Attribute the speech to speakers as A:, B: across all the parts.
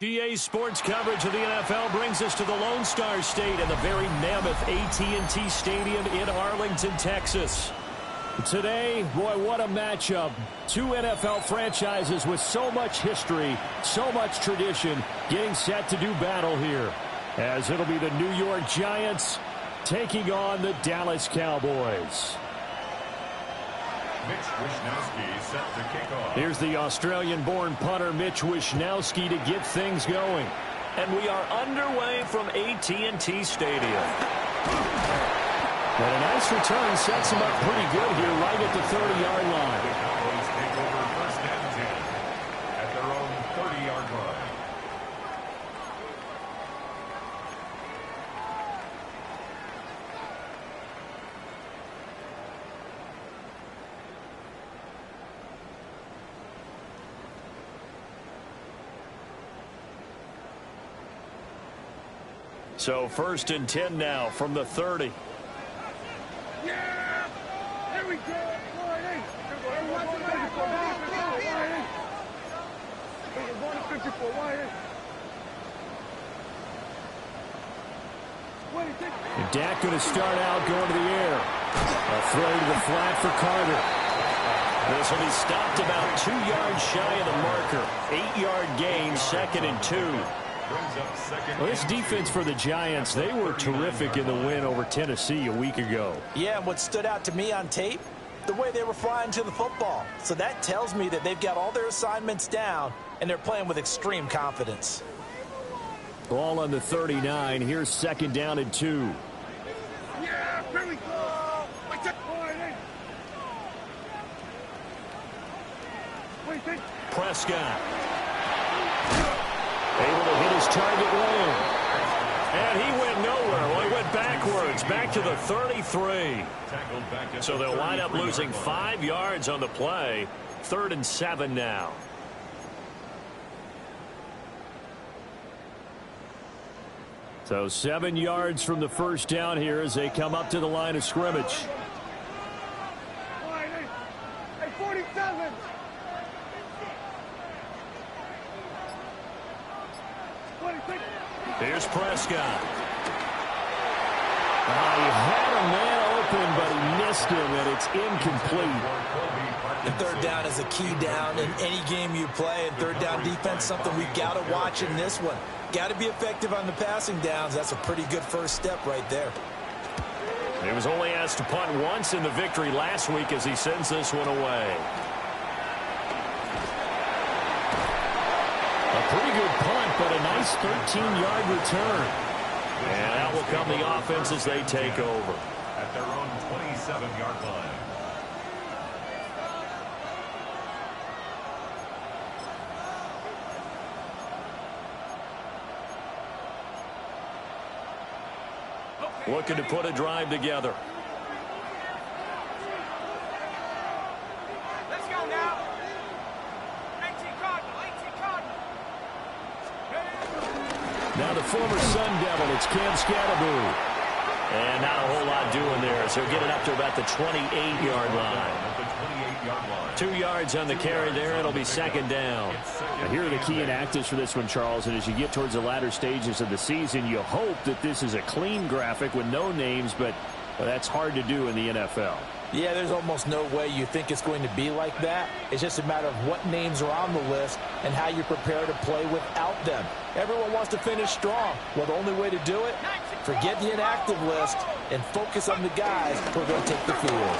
A: EA Sports coverage of the NFL brings us to the Lone Star State and the very mammoth AT&T Stadium in Arlington, Texas. Today, boy, what a matchup. Two NFL franchises with so much history, so much tradition, getting set to do battle here. As it'll be the New York Giants taking on the Dallas Cowboys.
B: Mitch Wishnowsky set to kick off.
A: Here's the Australian-born punter Mitch Wishnowsky to get things going.
C: And we are underway from AT&T Stadium.
A: And a nice return sets him up pretty good here right at the 30-yard line.
B: The Cowboys take over first and 10 at their own 30-yard line.
A: So first and 10 now from the 30.
D: Yeah! There we go!
A: And Dak going to start out going to the air. A throw to the flat for Carter.
C: This will be stopped about 2 yards shy of the marker. 8-yard gain, 2nd and 2.
A: Well, this defense for the Giants, they were terrific in the win over Tennessee a week ago.
E: Yeah, and what stood out to me on tape, the way they were flying to the football. So that tells me that they've got all their assignments down, and they're playing with extreme confidence.
A: Ball on the 39. Here's 2nd down and 2.
D: Yeah, here we go!
A: Prescott. Able to hit his target lane. And he went nowhere. Well, he went backwards, back to the 33.
C: So they'll wind up losing 5 yards on the play.
A: 3rd and 7 now. So 7 yards from the first down here as they come up to the line of scrimmage.
D: Hey, 47!
A: Here's Prescott. He had a man open, but he missed him, and it's incomplete.
E: And 3rd down is a key down in any game you play, and 3rd down defense, something we've got to watch in this one. Got to be effective on the passing downs. That's a pretty good first step right there.
A: He was only asked to punt once in the victory last week as he sends this one away. A pretty good punt, but a nice 13-yard return. And out will come the offense as they take over.
B: At their own 27-yard line.
A: Looking to put a drive together.
D: Let's go now! 18 Cardinal!
A: Now the former Sun Devil, it's Cam Scatterbury. And not a whole lot doing there, so get it up to about the 28-yard line. 2 yards on the carry there. It'll be 2nd down. Now here are the key inactives for this one, Charles. And as you get towards the latter stages of the season, you hope that this is a clean graphic with no names, but that's hard to do in the NFL.
E: Yeah, there's almost no way you think it's going to be like that. It's just a matter of what names are on the list and how you prepare to play without them. Everyone wants to finish strong. Well, the only way to do it, forget the inactive list and focus on the guys who are going to take the field.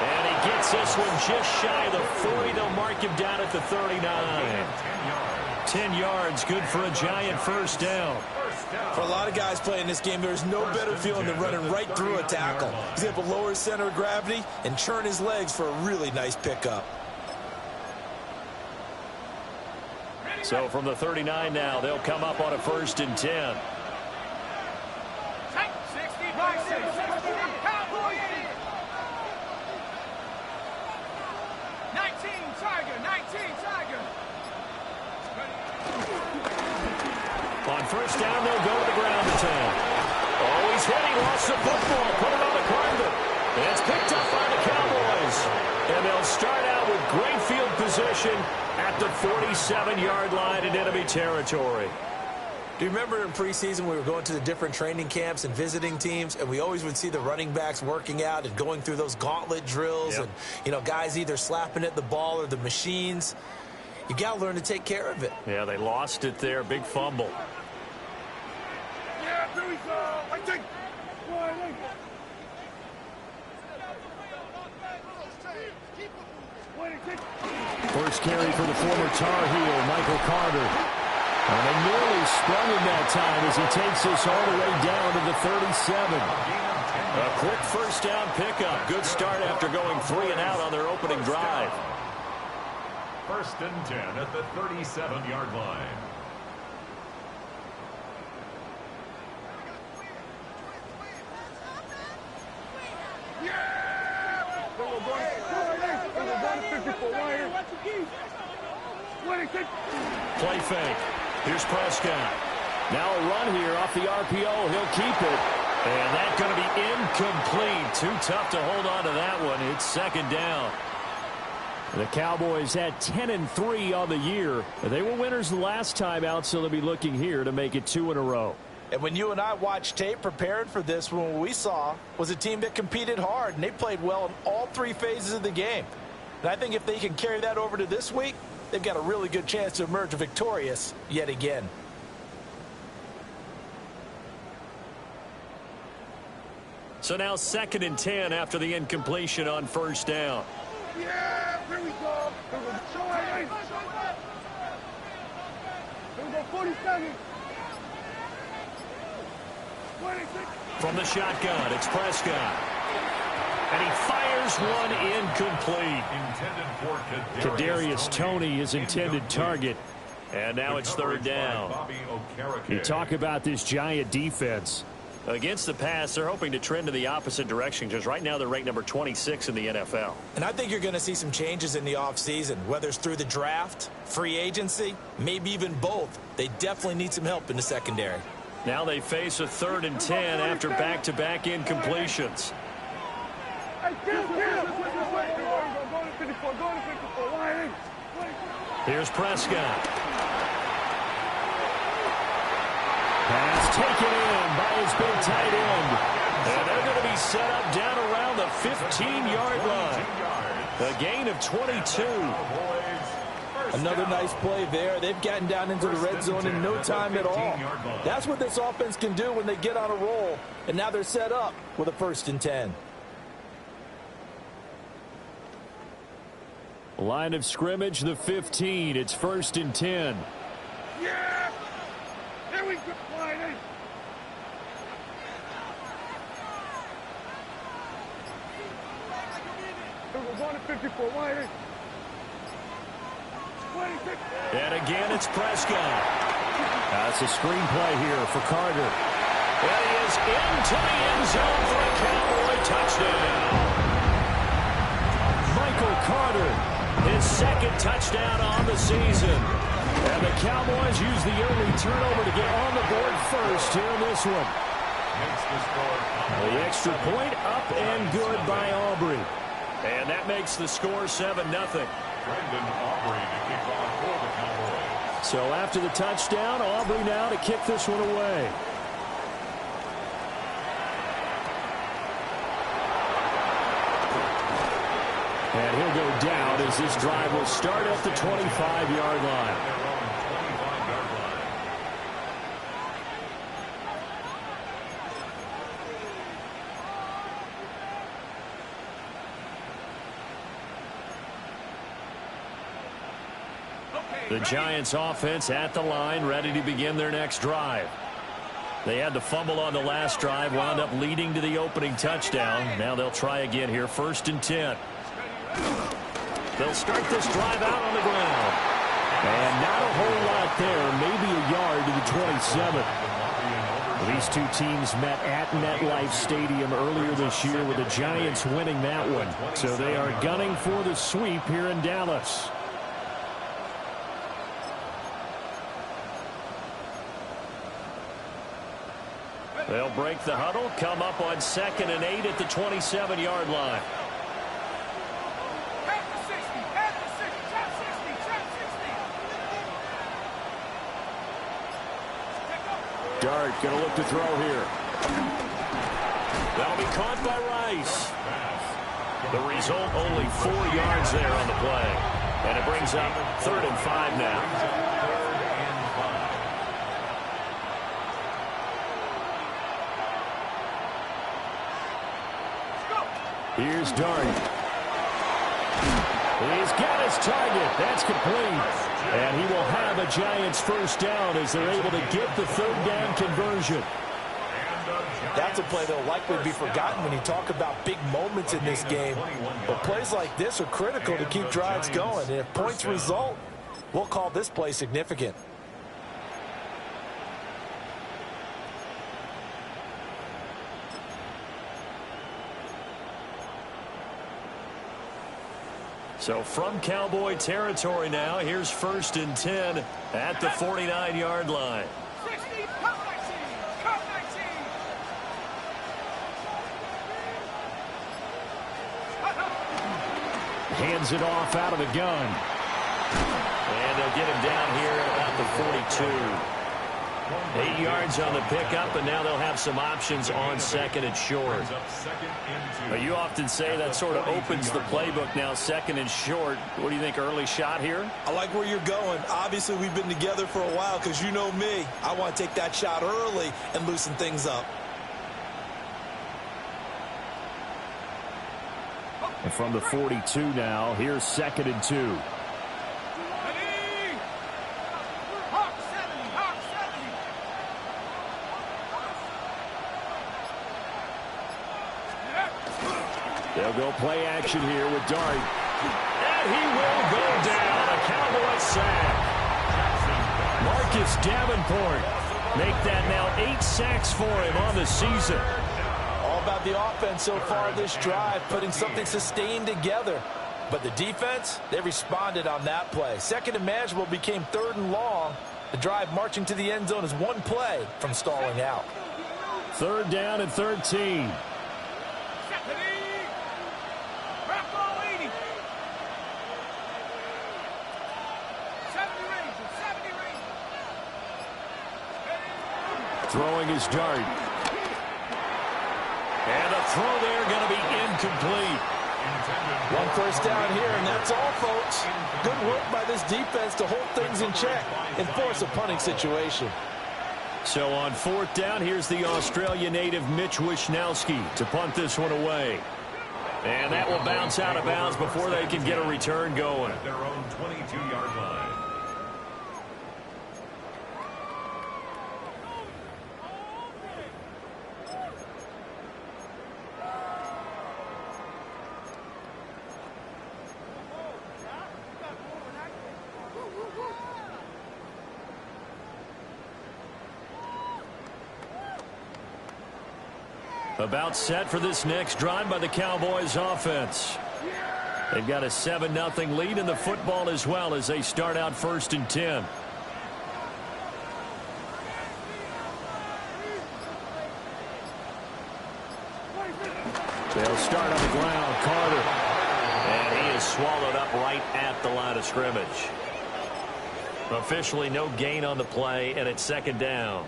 A: And he gets this one just shy of the 40. They'll mark him down at the 39. 10 yards, good for a Giant first down.
E: For a lot of guys playing this game, there's no better feeling than running right through a tackle. He's able to lower his center of gravity and churn his legs for a really nice pickup.
A: So from the 39 now, they'll come up on a 1st and 10. On first down, they'll go to the ground attack. Oh, he's hit. He lost the football. Put it on the carpet. And it's picked up by the Cowboys. And they'll start out with great field position at the 47-yard line in enemy territory.
E: Do you remember in preseason we were going to the different training camps and visiting teams, and we always would see the running backs working out and going through those gauntlet drills,
A: Yep.
E: and, guys either slapping at the ball or the machines. You got to learn to take care of it.
A: Yeah, they lost it there. Big fumble.
D: Yeah, here we go. I think.
A: First carry for the former Tar Heel, Michael Carter. And they nearly sprung him that time as he takes us all the way down to the 37. A quick first down pickup. Good start after going 3 and out on their opening drive.
B: First and 10 at the 37-yard line.
A: Play fake. Here's Prescott. Now a run here off the RPO. He'll keep it. And that's going to be incomplete. Too tough to hold on to that one. It's second down. The Cowboys had 10-3 on the year. They were winners the last time out, so they'll be looking here to make it 2 in a row.
E: And when you and I watched tape preparing for this, what we saw was a team that competed hard, and they played well in all 3 phases of the game. And I think if they can carry that over to this week, they've got a really good chance to emerge victorious yet again.
A: So now 2nd and 10 after the incompletion on first down.
D: Yeah, here we go. Show it. Here we go, 47. 26.
A: From the shotgun, it's Prescott. And he fires one incomplete.
B: Intended for
A: Kadarius Toney, his intended target. And now it's 3rd down. You talk about this Giant defense. Against the pass, they're hoping to trend in the opposite direction because right now they're ranked number 26 in the NFL.
E: And I think you're going to see some changes in the offseason, whether it's through the draft, free agency, maybe even both. They definitely need some help in the secondary.
A: Now they face a 3rd and 10 after back-to-back incompletions. Here's Prescott. Pass taken in by his big tight end. And they're going to be set up down around the 15-yard line. A gain of 22.
E: Another nice play there. They've gotten down into the red zone in no time at all. That's what this offense can do when they get on a roll. And now they're set up with a 1st and 10.
A: Line of scrimmage, the 15. It's 1st and 10.
D: Yeah! Here we go. We're going to 54. Wide.
A: And again, it's Prescott. That's a screenplay here for Carter. And he is into the end zone for a Cowboy touchdown. Michael Carter, his 2nd touchdown on the season. And the Cowboys use the early turnover to get on the board first here in this one. The extra point up and good by Aubrey. And that makes the score 7-0.
B: Brendan Aubrey to kick off for the Cowboys.
A: So after the touchdown, Aubrey now to kick this one away. And he'll go down as this drive will start at the 25-yard line. The Giants offense at the line, ready to begin their next drive. They had the fumble on the last drive, wound up leading to the opening touchdown. Now they'll try again here, 1st and 10. They'll start this drive out on the ground. And not a whole lot there, maybe a yard to the 27. These two teams met at MetLife Stadium earlier this year with the Giants winning that one. So they are gunning for the sweep here in Dallas. They'll break the huddle, come up on 2nd and 8 at the 27-yard line. Dart going to look to throw here. That'll be caught by Rice. The result, only 4 yards there on the play. And it brings up 3rd and 5 now. Here's Dart. He's got his target. That's complete. And he will have a Giants first down as they're able to get the 3rd down conversion.
E: That's a play that will likely be forgotten when you talk about big moments in this game. But plays like this are critical to keep drives going. And if points result, we'll call this play significant.
A: So from Cowboy territory now, here's 1st and 10 at the 49-yard line.
D: 60, come 19, come 19.
A: Hands it off out of the gun. And they'll get him down here at about the 42. 8 yards on the pickup, and now they'll have some options on 2nd and short. You often say that sort of opens the playbook now, 2nd and short. What do you think, early shot here?
E: I like where you're going. Obviously, we've been together for a while because you know me. I want to take that shot early and loosen things up.
A: And from the 42 now, here's 2nd and 2. They'll go play action here with Dart. And he will go down. A Cowboy sack. Marcus Davenport make that now 8 sacks for him on the season.
E: All about the offense so far this drive, putting something sustained together. But the defense, they responded on that play. 2nd and manageable became 3rd and long. The drive marching to the end zone is 1 play from stalling out.
A: 3rd down and 13. Throwing his Dart. And a throw there going to be incomplete.
E: 1 first down here, and that's all, folks. Good work by this defense to hold things in check and force a punting situation.
A: So on 4th down, here's the Australia native Mitch Wishnowsky to punt this one away. And that will bounce out of bounds before they can get a return going.
B: At their own 22-yard line.
A: About set for this next drive by the Cowboys offense. They've got a 7-0 lead in the football as well as they start out 1st and 10. They'll start on the ground. Carter. And he is swallowed up right at the line of scrimmage. Officially no gain on the play, and it's 2nd down.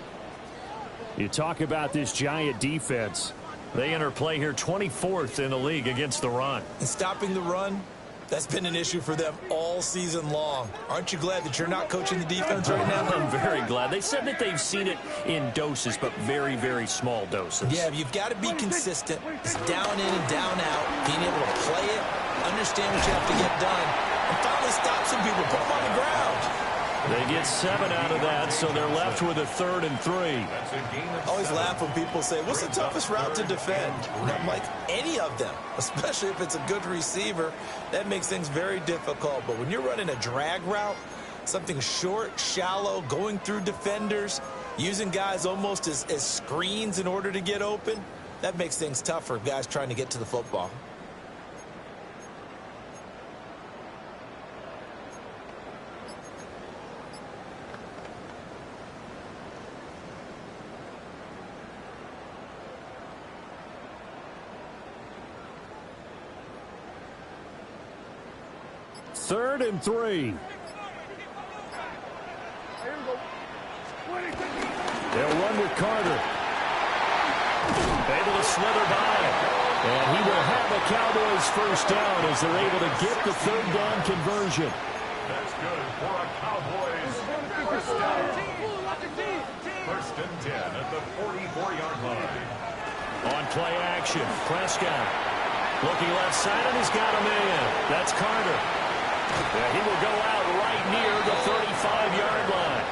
A: You talk about this Giant defense. They enter play here 24th in the league against the run.
E: And stopping the run, that's been an issue for them all season long. Aren't you glad that you're not coaching the defense right now?
A: I'm very glad. They said that they've seen it in doses, but very, very small doses.
E: Yeah, you've got to be consistent. It's down in and down out, being able to play it, understand what you have to get done, and finally stop some people, put them on the ground.
A: They get 7 out of that, so they're left with a 3rd and 3.
E: I always laugh when people say, what's the toughest route to defend? And I'm like, any of them, especially if it's a good receiver. That makes things very difficult. But when you're running a drag route, something short, shallow, going through defenders, using guys almost as screens in order to get open, that makes things tough for guys trying to get to the football.
A: Third and 3. They'll run with Carter. Able to slither by it. And he will have a Cowboys first down as they're able to get the third down conversion.
B: That's good for a Cowboys first down. First and 10 at the 44-yard line.
A: On play action, Prescott looking left side, and he's got a man. That's Carter. Yeah, he will go out right near the 35-yard line.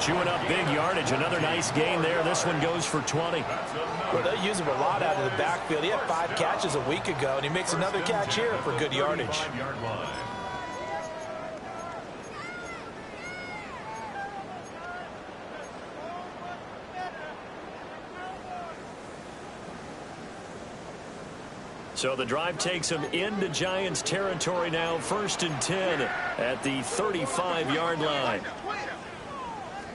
A: Chewing up big yardage. Another nice gain there. This one goes for 20.
E: Well, they use him a lot out of the backfield. He had 5 catches a week ago, and he makes another catch here for good yardage.
A: So the drive takes him into Giants territory now. First and 10 at the 35-yard line.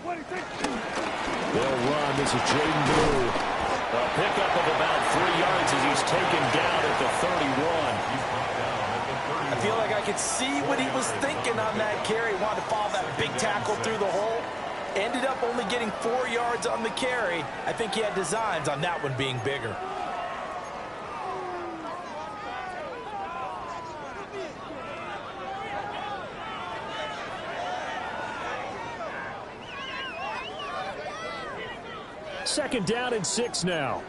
A: They'll run. This is Jaden Blue. A pickup of about 3 yards as he's taken down at the 31.
E: I feel like I could see what he was thinking on that carry. Wanted to follow that big tackle through the hole. Ended up only getting 4 yards on the carry. I think he had designs on that one being bigger.
A: Second down and 6 now.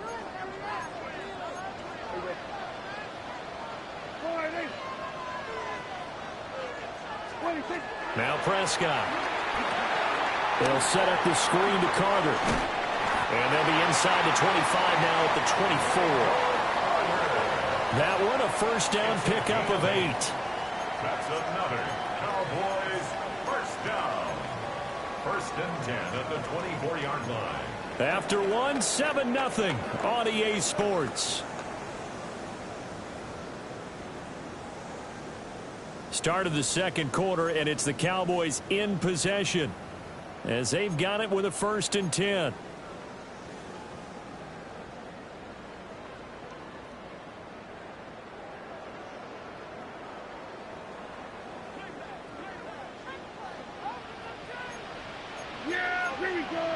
A: Now Prescott. They'll set up the screen to Carter. And they'll be inside the 25 now at the 24. That one a first down pickup of 8.
B: That's another Cowboys first down. First and 10 at the 24-yard line.
A: After one, 7-0 on EA Sports. Start of the second quarter, and it's the Cowboys in possession as they've got it with a first and 10.
D: Yeah, here we go.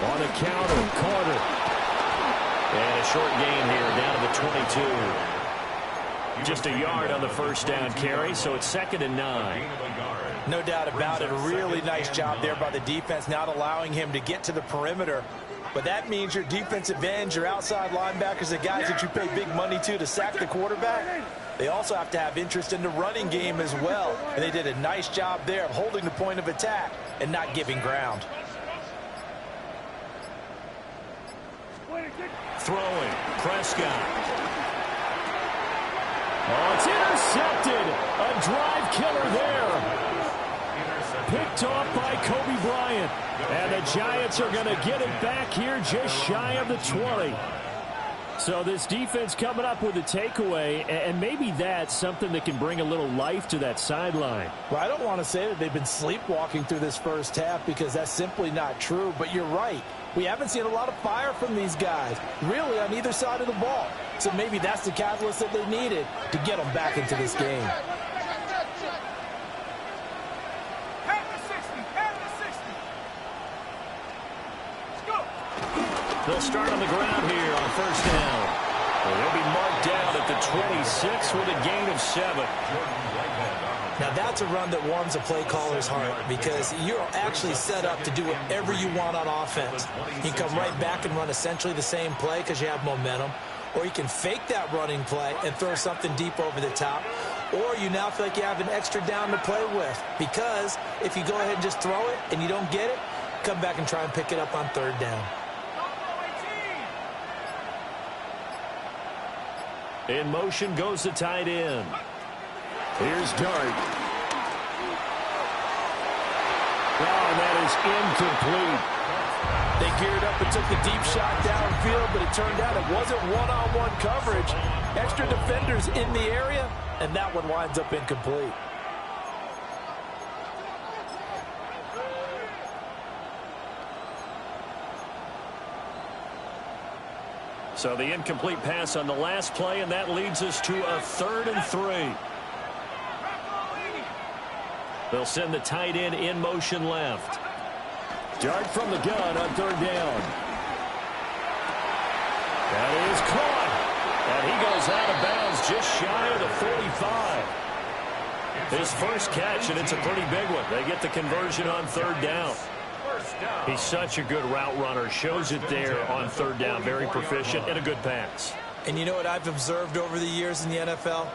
A: On a counter, Carter. And a short gain here down to the 22. Just a yard on the first down carry, so it's second and 9.
E: No doubt about it. A really nice job there by the defense, not allowing him to get to the perimeter. But that means your defensive ends, your outside linebackers, the guys that you pay big money to sack the quarterback, they also have to have interest in the running game as well. And they did a nice job there of holding the point of attack and not giving ground.
A: Throwing, Prescott. Oh, it's intercepted. A drive killer there. Picked off by Kobe Bryant. And the Giants are going to get it back here just shy of the 20. So this defense coming up with a takeaway, and maybe that's something that can bring a little life to that sideline.
E: Well, I don't want to say that they've been sleepwalking through this first half because that's simply not true, but you're right. We haven't seen a lot of fire from these guys, really, on either side of the ball. So maybe that's the catalyst that they needed to get them back into this game.
A: They'll start on the ground here on first down. And they'll be marked down at the 26 with a gain of 7.
E: Now, that's a run that warms a play caller's heart because you're actually set up to do whatever you want on offense. You can come right back and run essentially the same play because you have momentum, or you can fake that running play and throw something deep over the top, or you now feel like you have an extra down to play with because if you go ahead and just throw it and you don't get it, come back and try and pick it up on third down.
A: In motion goes the tight end. Here's Dart. Oh, and that is incomplete.
E: They geared up and took the deep shot downfield, but it turned out it wasn't one-on-one coverage. Extra defenders in the area, and that one winds up incomplete.
A: So the incomplete pass on the last play, and that leads us to a 3rd and 3. They'll send the tight end in motion left. Dart from the gun on third down. That is caught. And he goes out of bounds just shy of the 45. His first catch, and it's a pretty big one. They get the conversion on third down. He's such a good route runner. Shows it there on third down. Very proficient and a good pass.
E: And you know what I've observed over the years in the NFL?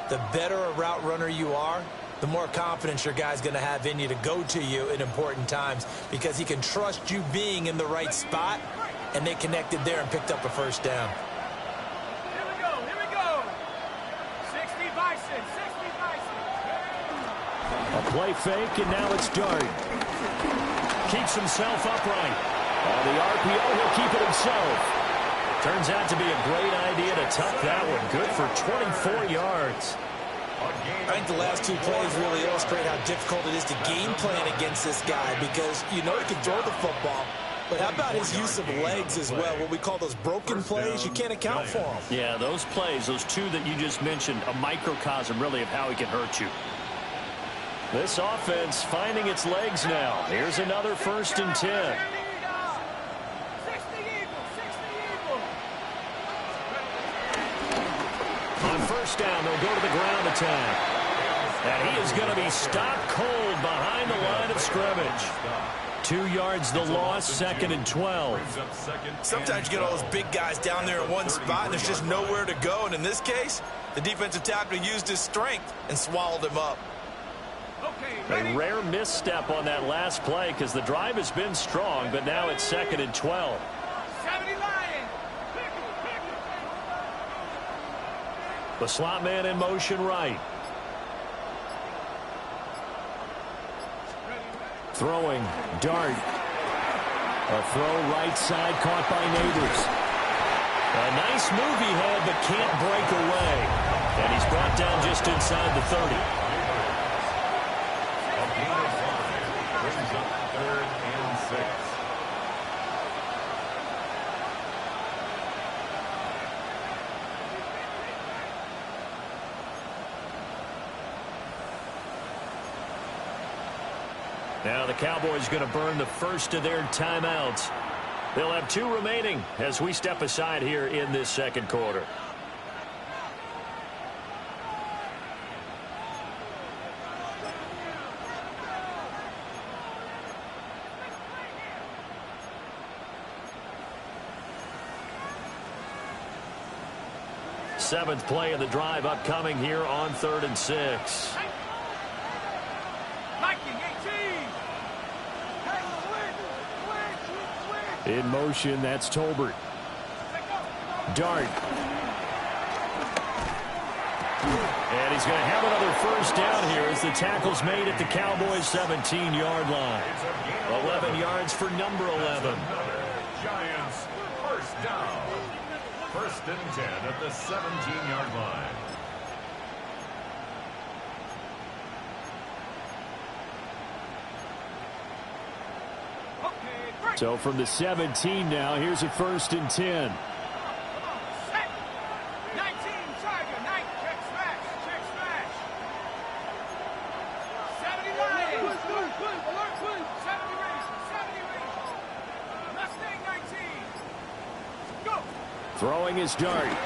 E: The better a route runner you are, the more confidence your guy's going to have in you to go to you in important times, because he can trust you being in the right spot, and they connected there and picked up a first down.
D: Here we go. 60 Bison, 60 Bison.
A: A play fake, and now it's Dart. Keeps himself upright. On the RPO, he'll keep it himself. Turns out to be a great idea to tuck that one. Good for 24 yards.
E: I think the last two plays really illustrate how difficult it is to game plan against this guy, because you know he can throw the football, but how about his use of legs as well? What we call those broken plays, you can't account for them.
A: Yeah, those plays, those two that you just mentioned, a microcosm really of how he can hurt you. This offense finding its legs now. Here's another 1st and 10. On first down, they'll go to the ground attack. And he is going to be stopped cold behind the line of scrimmage. 2 yards the loss, 2nd and 12.
E: Sometimes you get all those big guys down there in one spot, and there's just nowhere to go. And in this case, the defensive tackle used his strength and swallowed him up.
A: A rare misstep on that last play, because the drive has been strong, but now it's 2nd and 12.
D: 70 Lions.
A: The slot man in motion right. Throwing, Dart. A throw right side caught by Neighbors. A nice move he had, but can't break away. And he's brought down just inside the 30.
B: Brings up 3rd and 6.
A: Now the Cowboys going to burn the first of their timeouts. They'll have 2 remaining as we step aside here in this second quarter. Seventh play of the drive upcoming here on 3rd and 6. In motion, that's Tolbert. Dart. And he's going to have another first down here as the tackle's made at the Cowboys' 17-yard line. 11 yards for number 11.
B: Giants, first down. 1st and 10 at the 17-yard line.
A: So from the 17 now, here's a 1st and 10. Throwing his Dart. And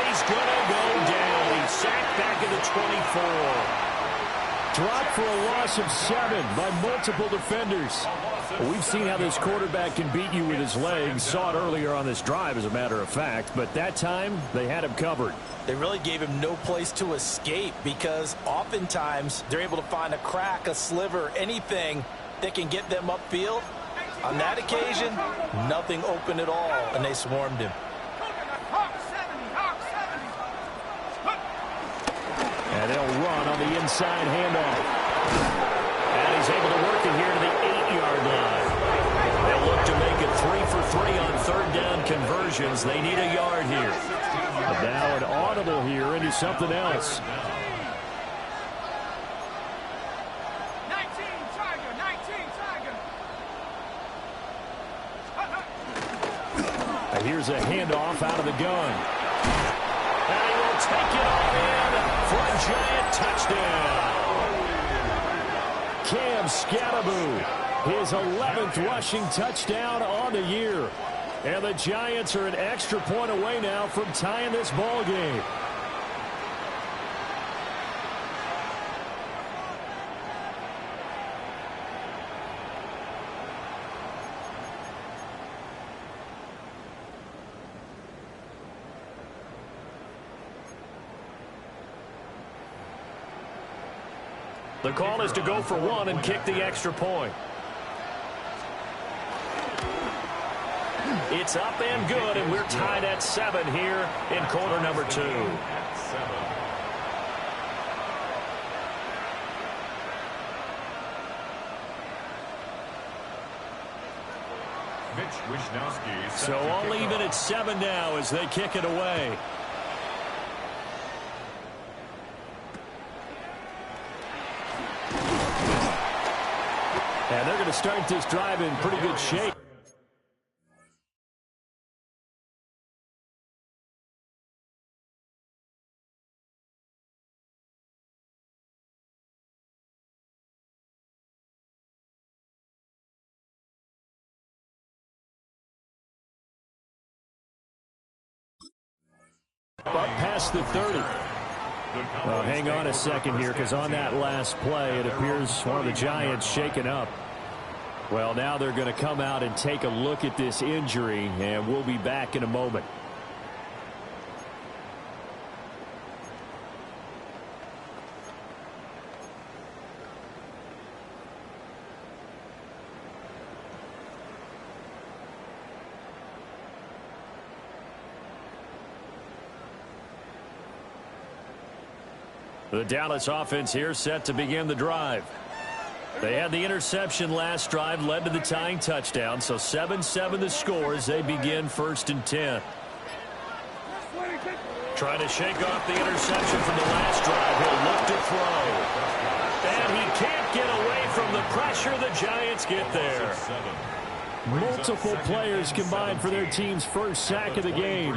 A: he's going to go down. He's sacked back at the 24. Dropped for a loss of 7 by multiple defenders. We've seen how this quarterback can beat you with his legs. Saw it earlier on this drive, as a matter of fact. But that time, they had him covered.
E: They really gave him no place to escape, because oftentimes they're able to find a crack, a sliver, anything that can get them upfield. On that occasion, nothing open at all, and they swarmed him.
A: And they'll run on the inside handoff. And he's able to work it here to the 8-yard line. They'll look to make it 3 for 3 on 3rd down conversions. They need a yard here. But now an audible here into something else.
D: 19 Tiger.
A: And here's a handoff out of the gun. And he will take it all in for a Giant touchdown. Cam Scatterbo, his 11th rushing touchdown on the year. And the Giants are an extra point away now from tying this ball game. The call is to go for one and kick the extra point. It's up and good, and we're tied at 7 here in quarter number 2. So all even at 7 now as they kick it away. And they're going to start this drive in pretty good shape. Up past the 30. Well, hang on a second here, because on that last play, it appears one of the Giants shaken up. Well, now they're going to come out and take a look at this injury, and we'll be back in a moment. The Dallas offense here set to begin the drive. They had the interception last drive, led to the tying touchdown. So 7-7 the score as they begin 1st and 10. Trying to shake off the interception from the last drive. He'll look to throw. And he can't get away from the pressure. The Giants get there. Multiple players combined for their team's first sack of the game.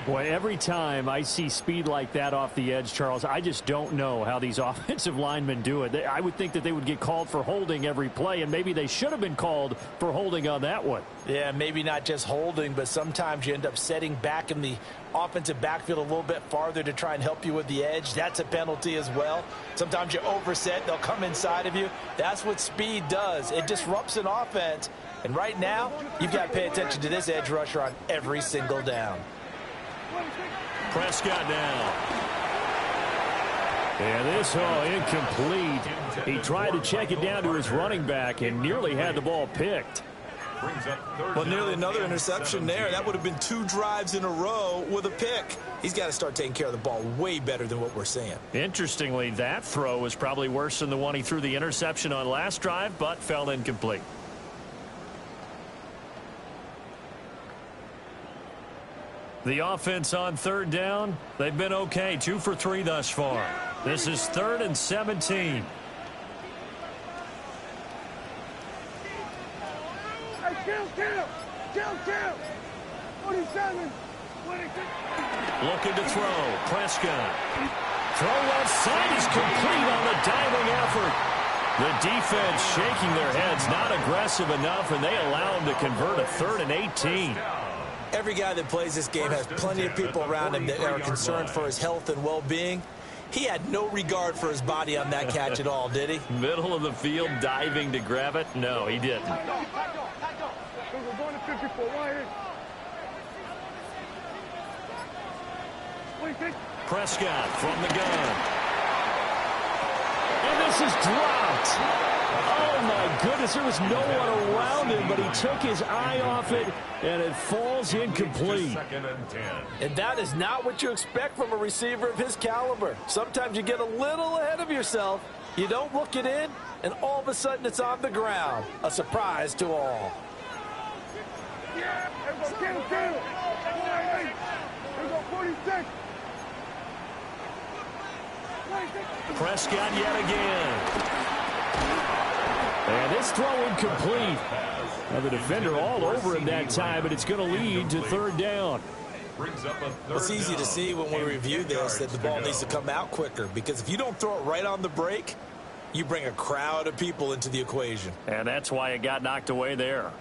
A: Boy, every time I see speed like that off the edge, Charles, I just don't know how these offensive linemen do it. I would think that they would get called for holding every play, and maybe they should have been called for holding on that one.
E: Yeah, maybe not just holding, but sometimes you end up setting back in the offensive backfield a little bit farther to try and help you with the edge. That's a penalty as well. Sometimes you overset, they'll come inside of you. That's what speed does. It disrupts an offense. And right now, you've got to pay attention to this edge rusher on every single down.
A: Prescott now. And this, incomplete. He tried to check it down to his running back and nearly had the ball picked.
F: But nearly another interception there. That would have been 2 drives in a row with a pick. He's got to start taking care of the ball way better than what we're seeing.
A: Interestingly, that throw was probably worse than the one he threw the interception on last drive, but fell incomplete. The offense on 3rd down, they've been okay. 2 for 3 thus far. This is 3rd and 17.
D: Hey, kill. 47.
A: Looking to throw. Prescott. Throw left side is complete on the diving effort. The defense shaking their heads, not aggressive enough, and they allow him to convert a 3rd and 18.
F: Every guy that plays this game has plenty of people around him that are concerned for his health and well-being. He had no regard for his body on that catch at all, did he?
A: Middle of the field, diving to grab it? No, he didn't. Prescott from the gun. And this is dropped. Oh, my goodness, there was no one around him, but he took his eye off it, and it falls incomplete.
E: And that is not what you expect from a receiver of his caliber. Sometimes you get a little ahead of yourself, you don't look it in, and all of a sudden it's on the ground. A surprise to all.
A: Prescott yet again. And this throw incomplete. Now the defender all over him that time, but it's going to lead to 3rd down.
F: It's easy to see when we review this that the ball needs to come out quicker, because if you don't throw it right on the break, you bring a crowd of people into the equation.
C: And that's why it got knocked away there.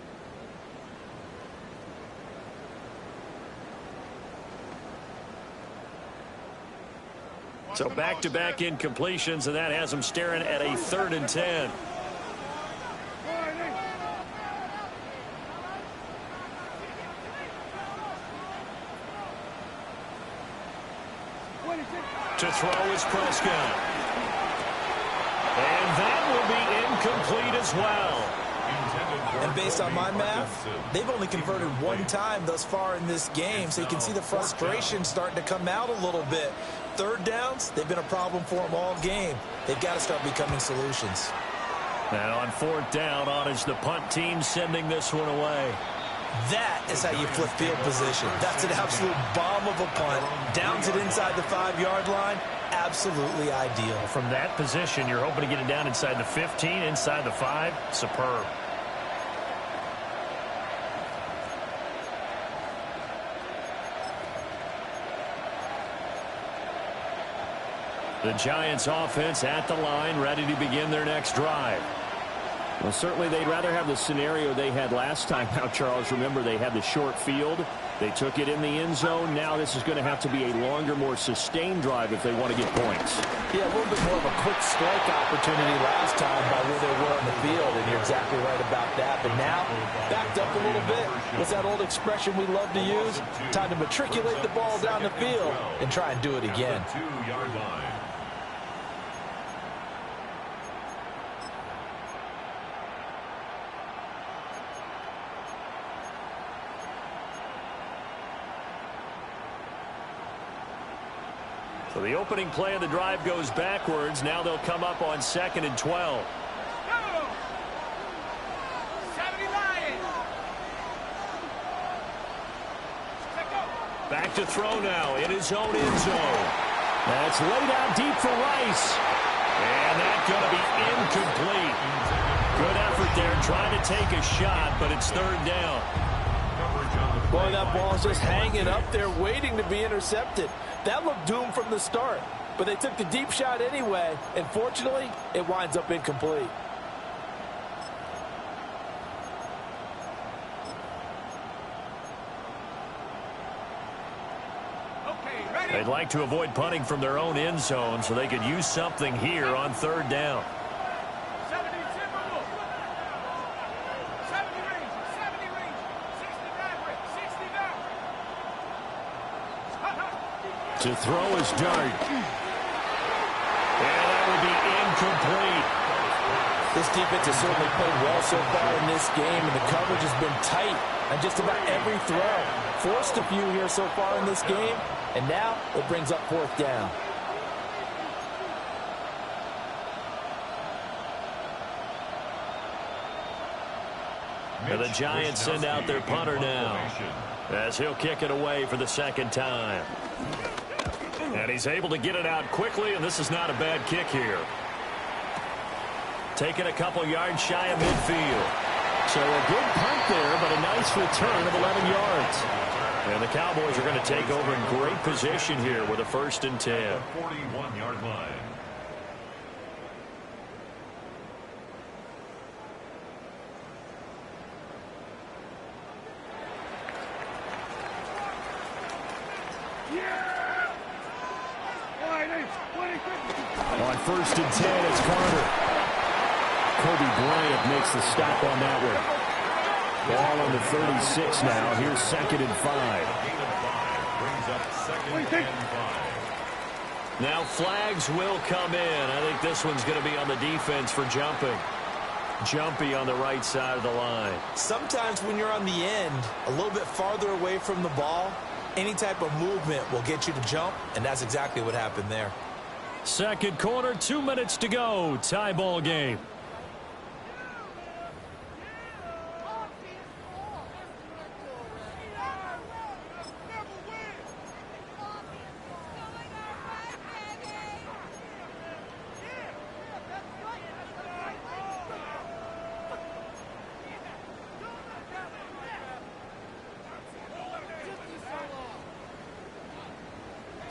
C: So back-to-back incompletions, and that has them staring at a 3rd and 10.
A: To throw is Prescott. And that will be incomplete as well.
F: And based on my math, they've only converted 1 time thus far in this game, so you can see the frustration starting to come out a little bit. 3rd downs, they've been a problem for them all game. They've got to start becoming solutions.
A: And on 4th down, on is the punt team sending this one away.
F: That is how you flip field position. That's an absolute bomb of a punt. Downs it inside the 5-yard line. Absolutely ideal.
A: From that position, you're hoping to get it down inside the 15, inside the 5. Superb. The Giants offense at the line, ready to begin their next drive. Well, certainly they'd rather have the scenario they had last time. Now, Charles, remember, they had the short field. They took it in the end zone. Now this is going to have to be a longer, more sustained drive if they want to get points.
E: Yeah, a little bit more of a quick strike opportunity last time by where they were on the field, and you're exactly right about that. But now, backed up a little bit. What's that old expression we love to use? Time to matriculate the ball down the field and try and do it again.
B: 2-yard line.
A: So the opening play of the drive goes backwards. Now they'll come up on 2nd and 12. Back to throw now in his own end zone. That's laid out deep for Rice. And that's going to be incomplete. Good effort there trying to take a shot, but it's 3rd down.
E: Boy, that ball's just hanging up there waiting to be intercepted. That looked doomed from the start, but they took the deep shot anyway, and fortunately, it winds up incomplete.
A: They'd like to avoid punting from their own end zone so they could use something here on 3rd down. To throw is Dart. And that will be incomplete.
E: This defense has certainly played well so far in this game, and the coverage has been tight on just about every throw. Forced a few here so far in this game, and now it brings up 4th down.
A: And the Giants send out their punter now, as he'll kick it away for the 2nd time. And he's able to get it out quickly, and this is not a bad kick here. Taking a couple yards shy of midfield. So a good punt there, but a nice return of 11 yards. And the Cowboys are going to take over in great position here with a 1st and 10.
B: 41-yard line.
A: On 1st and 10, it's Carter. Kobe Bryant makes the stop on that one. Ball on the 36 now. Here's 2nd and 5.
B: Brings up 2nd and 5.
A: Now flags will come in. I think this one's going to be on the defense for jumping. Jumpy on the right side of the line.
F: Sometimes when you're on the end, a little bit farther away from the ball, any type of movement will get you to jump, and that's exactly what happened there.
A: 2nd quarter, 2 minutes to go. Tie ball game.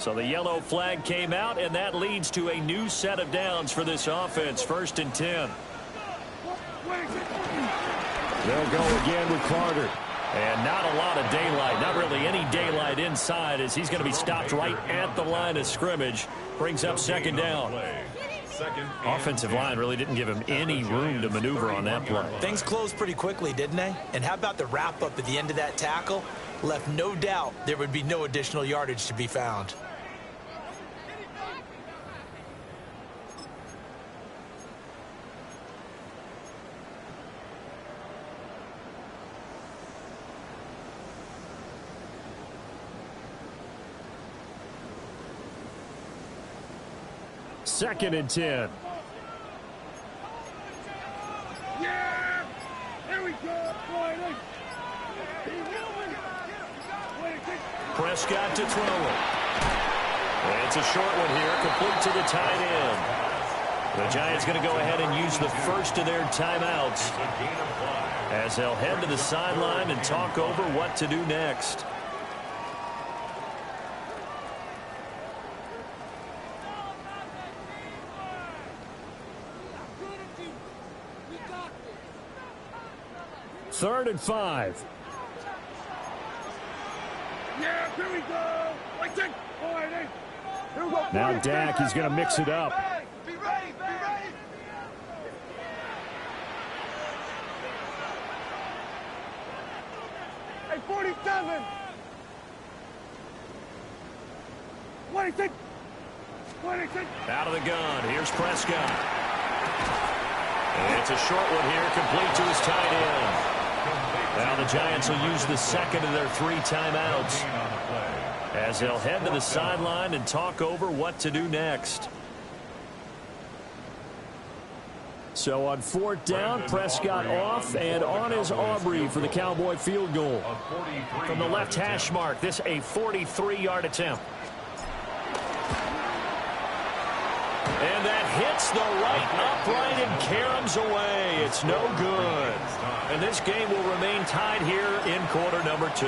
A: So the yellow flag came out, and that leads to a new set of downs for this offense. 1st and 10. They'll go again with Carter. And not a lot of daylight, not really any daylight inside, as he's going to be stopped right at the line of scrimmage. Brings up 2nd down. Offensive line really didn't give him any room to maneuver on that play.
F: Things closed pretty quickly, didn't they? And how about the wrap-up at the end of that tackle? Left no doubt there would be no additional yardage to be found.
A: Second and 10.
D: Yeah! Here we go!
A: Prescott to throw it. It's a short one here, complete to the tight end. The Giants going to go ahead and use the first of their timeouts as they'll head to the sideline and talk over what to do next. Third and 5.
D: Yeah, here we go.
A: Now Dak, he's going to mix it up.
D: Be ready, be ready. Hey, 47. 26. 26.
A: Out of the gun. Here's Prescott. And it's a short one here, complete to his tight end. Now the Giants will use the second of their 3 timeouts as they'll head to the sideline and talk over what to do next. So on 4th down, Prescott off, and on is Aubrey for the Cowboy field goal. From the left hash mark, this a 43-yard attempt. And that hits the right upright and caroms away. It's no good. And this game will remain tied here in quarter number 2.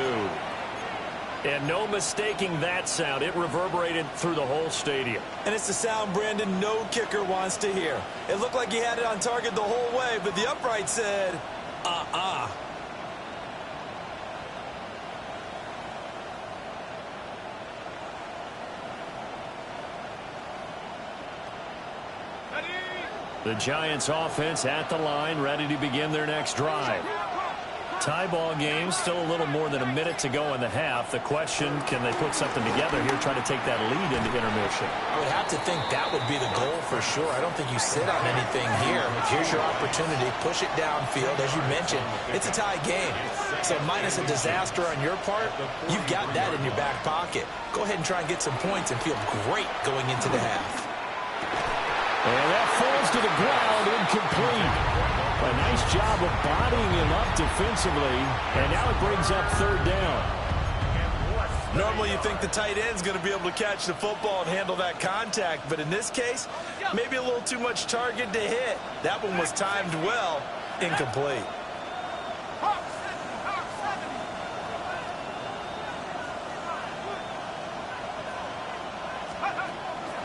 A: And no mistaking that sound. It reverberated through the whole stadium.
F: And it's the sound, Brandon, no kicker wants to hear. It looked like he had it on target the whole way, but the upright said,
A: The Giants offense at the line, ready to begin their next drive. Tie ball game, still a little more than a minute to go in the half. The question, can they put something together here, try to take that lead into intermission?
F: I would have to think that would be the goal for sure. I don't think you sit on anything here. Here's your opportunity. Push it downfield. As you mentioned, it's a tie game. So minus a disaster on your part, you've got that in your back pocket. Go ahead and try and get some points and feel great going into the half.
A: And that falls to the ground, incomplete. A nice job of bodying him up defensively, and now it brings up 3rd down.
F: Normally you think the tight end's going to be able to catch the football and handle that contact, but in this case, maybe a little too much target to hit. That one was timed well, incomplete.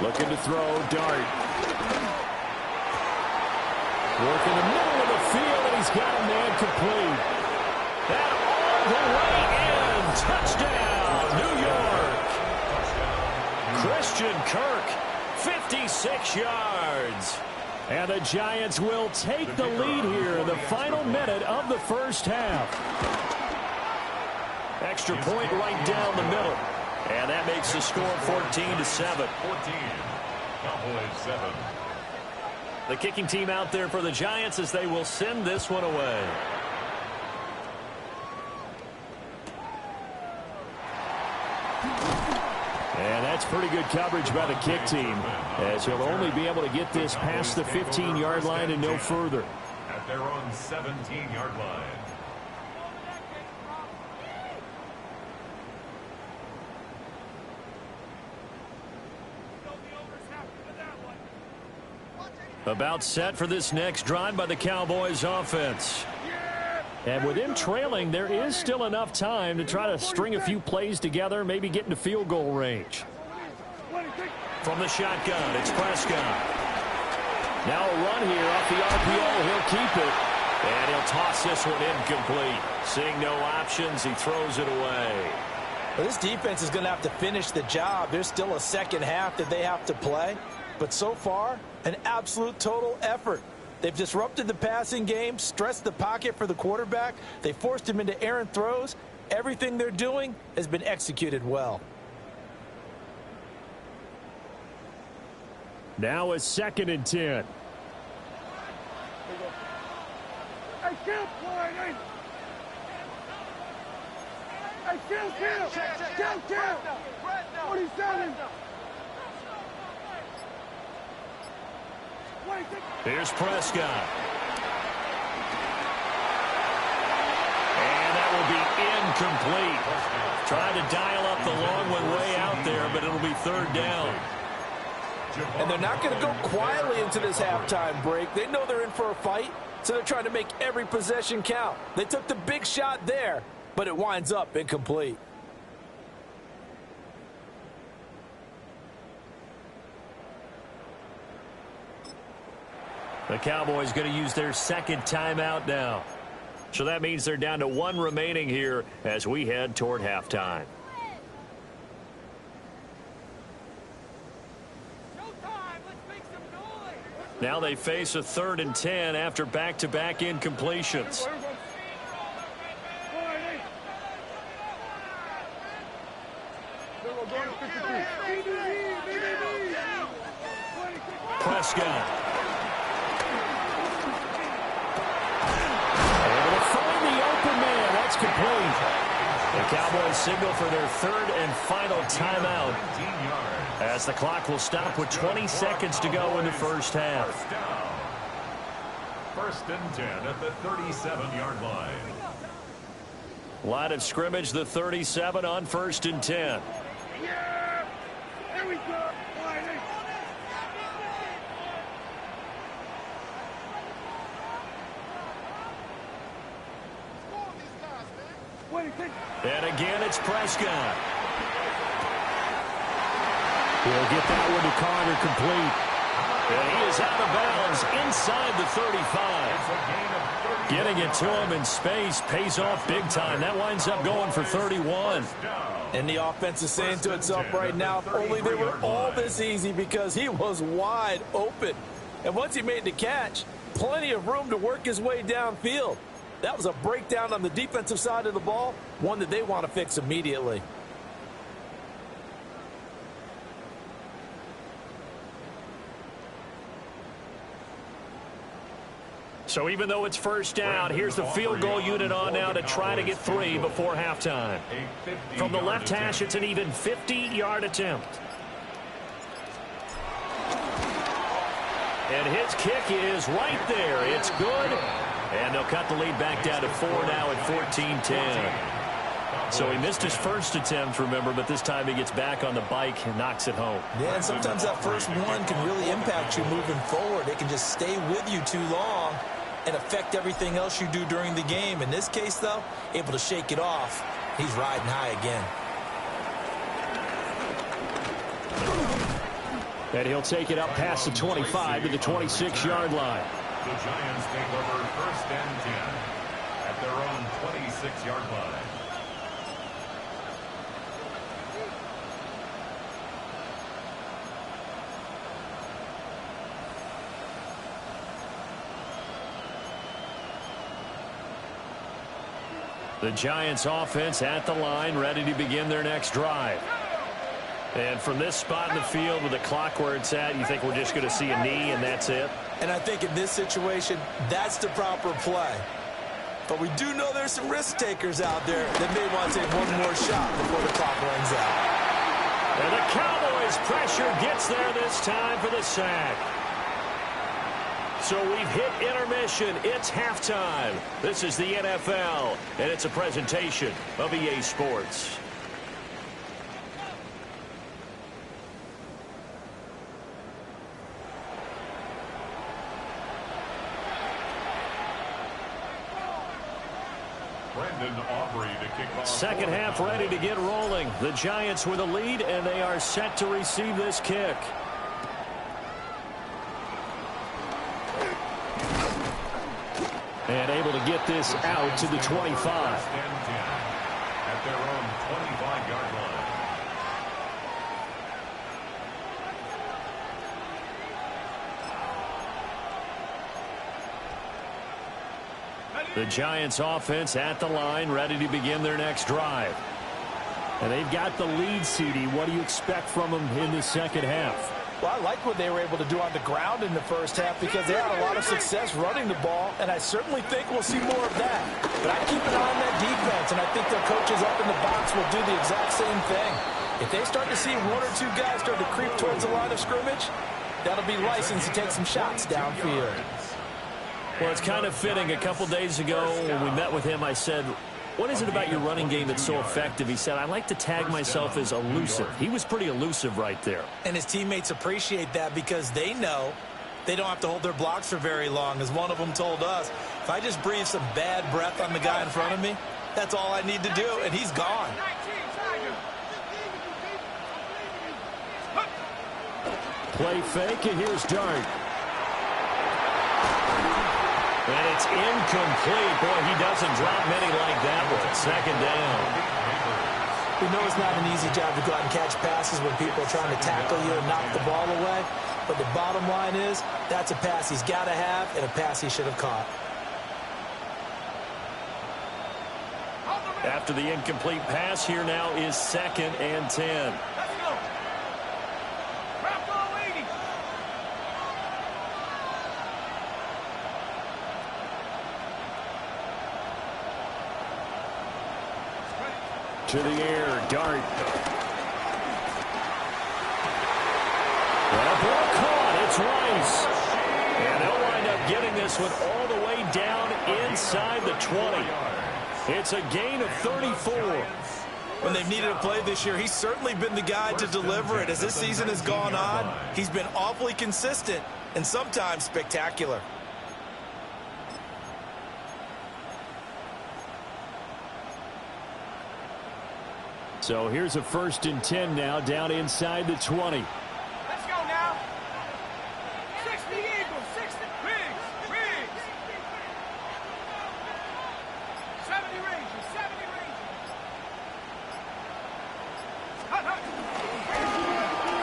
A: Looking to throw, dart. Work in the middle of the field, and he's got a man complete. That all the way in. Touchdown, New York. Christian Kirk, 56 yards. And the Giants will take the lead here in the final minute of the first half. Extra point right down the middle. And that makes the score 14-7.
B: Cowboys 7.
A: The kicking team out there for the Giants as they will send this one away. And that's pretty good coverage by the kick team, as he'll only be able to get this past the 15-yard line and no further.
B: At their own 17-yard line.
A: About set for this next drive by the Cowboys offense. And with him trailing, there is still enough time to try to string a few plays together, maybe get into field goal range. From the shotgun, it's Prescott. Now a run here off the RPO. He'll keep it. And he'll toss this one incomplete. Seeing no options, he throws it away.
E: Well, this defense is going to have to finish the job. There's still a second half that they have to play. But so far, an absolute total effort. They've disrupted the passing game, stressed the pocket for the quarterback. They forced him into errant throws. Everything they're doing has been executed well.
A: Now a 2nd and 10.
D: Hey, kill, boy, hey, kill. 47.
A: Here's Prescott. And that will be incomplete. Trying to dial up the long one way out there, but it'll be 3rd down.
E: And they're not going to go quietly into this halftime break. They know they're in for a fight, so they're trying to make every possession count. They took the big shot there, but it winds up incomplete.
A: The Cowboys going to use their 2nd timeout now. So that means they're down to 1 remaining here as we head toward halftime. Now they face a 3rd and 10 after back-to-back incompletions. Prescott. Able to find the open man. That's complete. The Cowboys signal for their 3rd and final timeout, as the clock will stop with 20 seconds to go in the first half.
B: 1st and 10 at the 37-yard line.
A: Line of scrimmage, the 37 on 1st and 10.
D: Yeah! There we go!
A: And again, it's Prescott. He'll get that one to Carter complete. And he is out of bounds inside the 35. Getting it to him in space pays off big time. That winds up going for 31.
E: And the offense is saying to itself right now, if only they were all this easy, because he was wide open. And once he made the catch, plenty of room to work his way downfield. That was a breakdown on the defensive side of the ball, one that they want to fix immediately.
A: So even though it's 1st down, here's the field goal unit on now to try to get 3 before halftime. From the left hash, it's an even 50-yard attempt. And his kick is right there. It's good. And they'll cut the lead back down to 4 now at 14-10. So he missed his first attempt, remember, but this time he gets back on the bike and knocks it home.
F: Yeah, and sometimes that first one can really impact you moving forward. It can just stay with you too long and affect everything else you do during the game. In this case, though, able to shake it off. He's riding high again.
A: And he'll take it up past the 25 to the 26-yard line.
B: The Giants take over 1st and 10 at their own 26-yard line.
A: The Giants offense at the line, ready to begin their next drive. And from this spot in the field with the clock where it's at, you think we're just going to see a knee and that's it?
F: And I think in this situation, that's the proper play. But we do know there's some risk takers out there that may want to take one more shot before the clock runs out.
A: And the Cowboys' pressure gets there this time for the sack. So we've hit intermission. It's halftime. This is the NFL, and it's a presentation of EA Sports.
B: Brandon Brandon Aubrey to kick off.
A: Second half ready to get rolling. The Giants with a lead, and they are set to receive this kick. And able to get this out to the 25.
B: At their own 25-yard line.
A: The Giants offense at the line, ready to begin their next drive. And they've got the lead, CD. What do you expect from them in the second half?
E: Well, I like what they were able to do on the ground in the first half because they had a lot of success running the ball, and I certainly think we'll see more of that. But I keep an eye on that defense, and I think their coaches up in the box will do the exact same thing. If they start to see one or two guys start to creep towards the line of scrimmage, that'll be license to take some shots downfield.
A: Well, it's kind of fitting. A couple days ago when we met with him, I said, what is it about your running game that's so effective? He said, I like to tag myself as elusive. He was pretty elusive right there.
F: And his teammates appreciate that because they know they don't have to hold their blocks for very long. As one of them told us, if I just breathe some bad breath on the guy in front of me, that's all I need to do, and he's gone.
A: Play fake, and here's Dart. And it's incomplete. Boy, he doesn't drop many like that one. Second down.
E: We know it's not an easy job to go out and catch passes when people are trying to tackle you and knock the ball away. But the bottom line is, that's a pass he's got to have and a pass he should have caught.
A: After the incomplete pass, here now is 2nd and 10. To the air, Dart. Well, ball caught. It's Rice. And they'll wind up getting this one all the way down inside the 20. It's a gain of 34.
F: When they've needed a play this year, he's certainly been the guy to deliver it. As this season has gone on, he's been awfully consistent and sometimes spectacular.
A: So here's a 1st and 10 now, down inside the 20.
D: Let's go now. 60 Eagles, 60 Riggs, Riggs. 70 Rangers, 70 Rangers.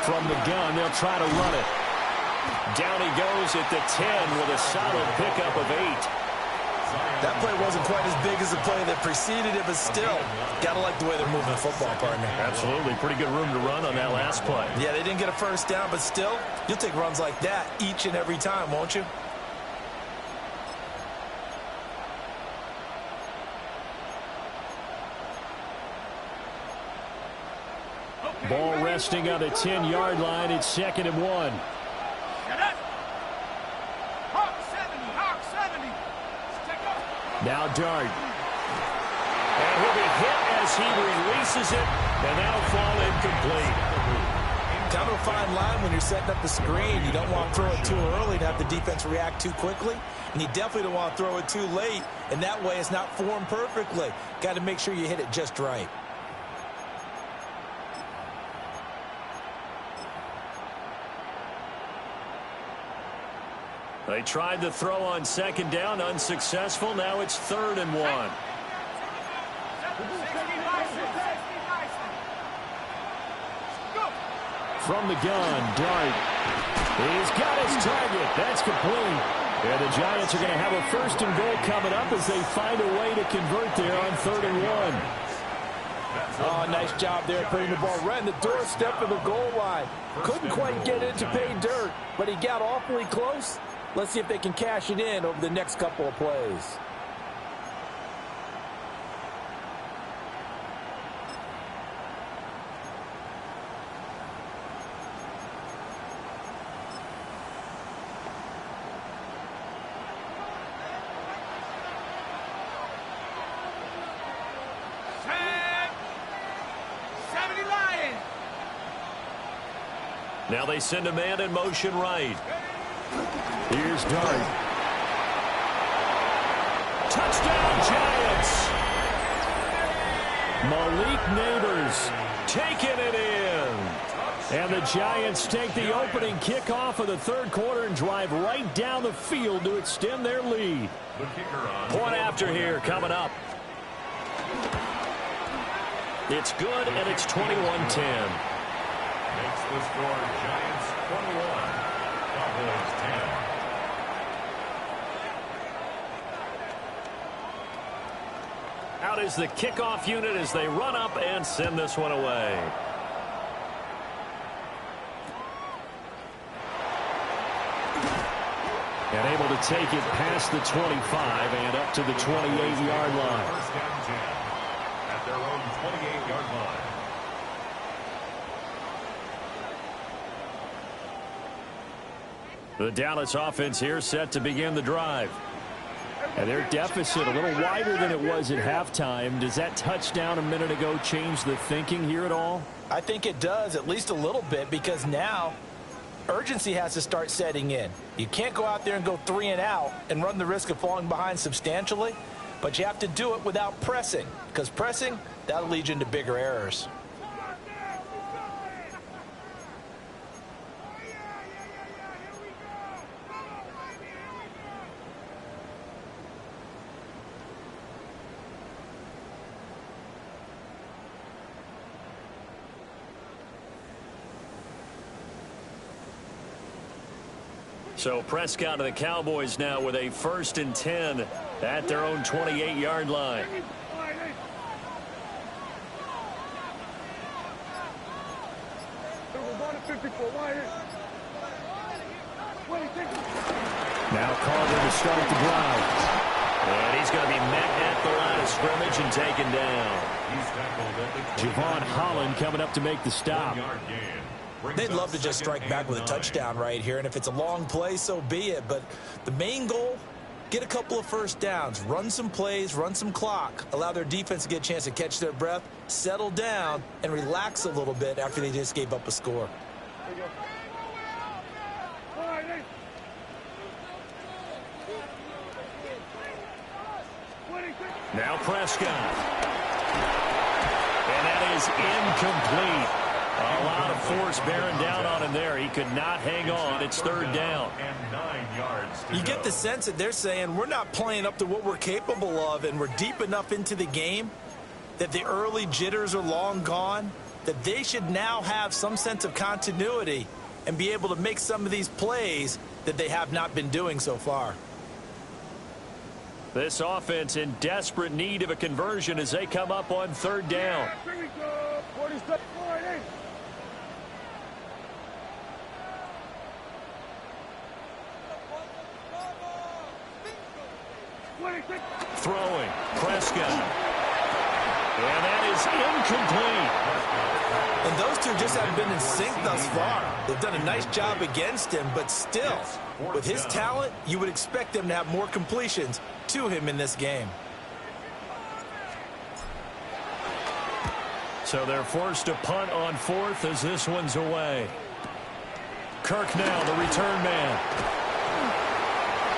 A: From the gun, they'll try to run it. Down he goes at the 10 with a solid pickup of 8.
F: That play wasn't quite as big as the play that preceded it, but still, got to like the way they're moving the football, partner.
A: Absolutely. Pretty good room to run on that last play.
F: Yeah, they didn't get a first down, but still, you'll take runs like that each and every time, won't you?
A: Ball resting on the 10-yard line. It's 2nd and 1. Now Dart. And he'll be hit as he releases it, and that'll fall incomplete.
F: Kind of a fine line when you're setting up the screen. You don't want to throw it too early to have the defense react too quickly, and you definitely don't want to throw it too late, and that way it's not formed perfectly. Got to make sure you hit it just right.
A: They tried to throw on 2nd down, unsuccessful. Now it's 3rd and 1. From the gun, Dart. He's got his target. That's complete. And the Giants are going to have a 1st and goal coming up as they find a way to convert there on 3rd and 1.
E: Oh, nice job there putting the ball right in the doorstep of the goal line. Couldn't quite get it to pay dirt, but he got awfully close. Let's see if they can cash it in over the next couple of plays.
A: Now they send a man in motion right. Here's Dart. Touchdown, Giants! Malik Neighbors taking it in. And the Giants take the opening kickoff of the third quarter and drive right down the field to extend their lead.
C: Point after here coming up. It's good, and it's 21-10.
B: Makes the score Giants 21, Cowboys 10.
A: Out is the kickoff unit as they run up and send this one away. And able to take it past the 25 and up to the 28-yard line.
B: First down 10 at their own 28-yard line.
A: The Dallas offense here set to begin the drive. And their deficit a little wider than it was at halftime. Does that touchdown a minute ago change the thinking here at all?
E: I think it does, at least a little bit, because now urgency has to start setting in. You can't go out there and go 3 and out and run the risk of falling behind substantially, but you have to do it without pressing, because pressing, that'll lead you into bigger errors.
A: So Prescott and the Cowboys now with a 1st and 10 at their own 28-yard line. Now Carter to start the drive. And he's going to be met at the line of scrimmage and taken down. Javon Holland coming up to make the stop.
E: They'd love to just strike back with a touchdown right here, and if it's a long play, so be it. But the main goal, get a couple of first downs, run some plays, run some clock, allow their defense to get a chance to catch their breath, settle down, and relax a little bit after they just gave up a score.
A: Now Prescott. And that is incomplete. A lot of force bearing down on him there. He could not hang on. It's 3rd down.
B: And 9 yards to
E: You
B: go.
E: get the sense that they're saying we're not playing up to what we're capable of, and we're deep enough into the game that the early jitters are long gone, that they should now have some sense of continuity and be able to make some of these plays that they have not been doing so far.
A: This offense in desperate need of a conversion as they come up on 3rd down. Throwing. Prescott. And that is incomplete.
E: And those two just haven't been in sync thus far. They've done a nice job against him, but still, with his talent, you would expect them to have more completions to him in this game.
A: So they're forced to punt on 4th as this one's away. Kirk now, the return man.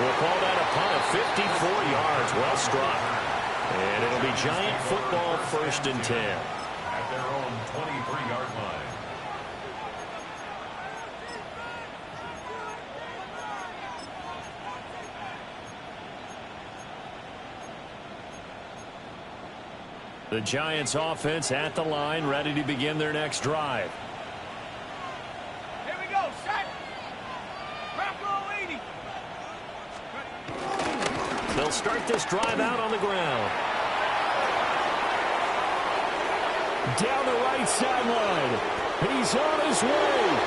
A: We'll call that a punt of 54 yards. Well struck. And it'll be Giant football 1st and 10.
B: At their own 23-yard line.
A: The Giants offense at the line, ready to begin their next drive.
D: Here we go, set. Crop roll 80.
A: They'll start this drive out on the ground. Down the right sideline. He's on his way.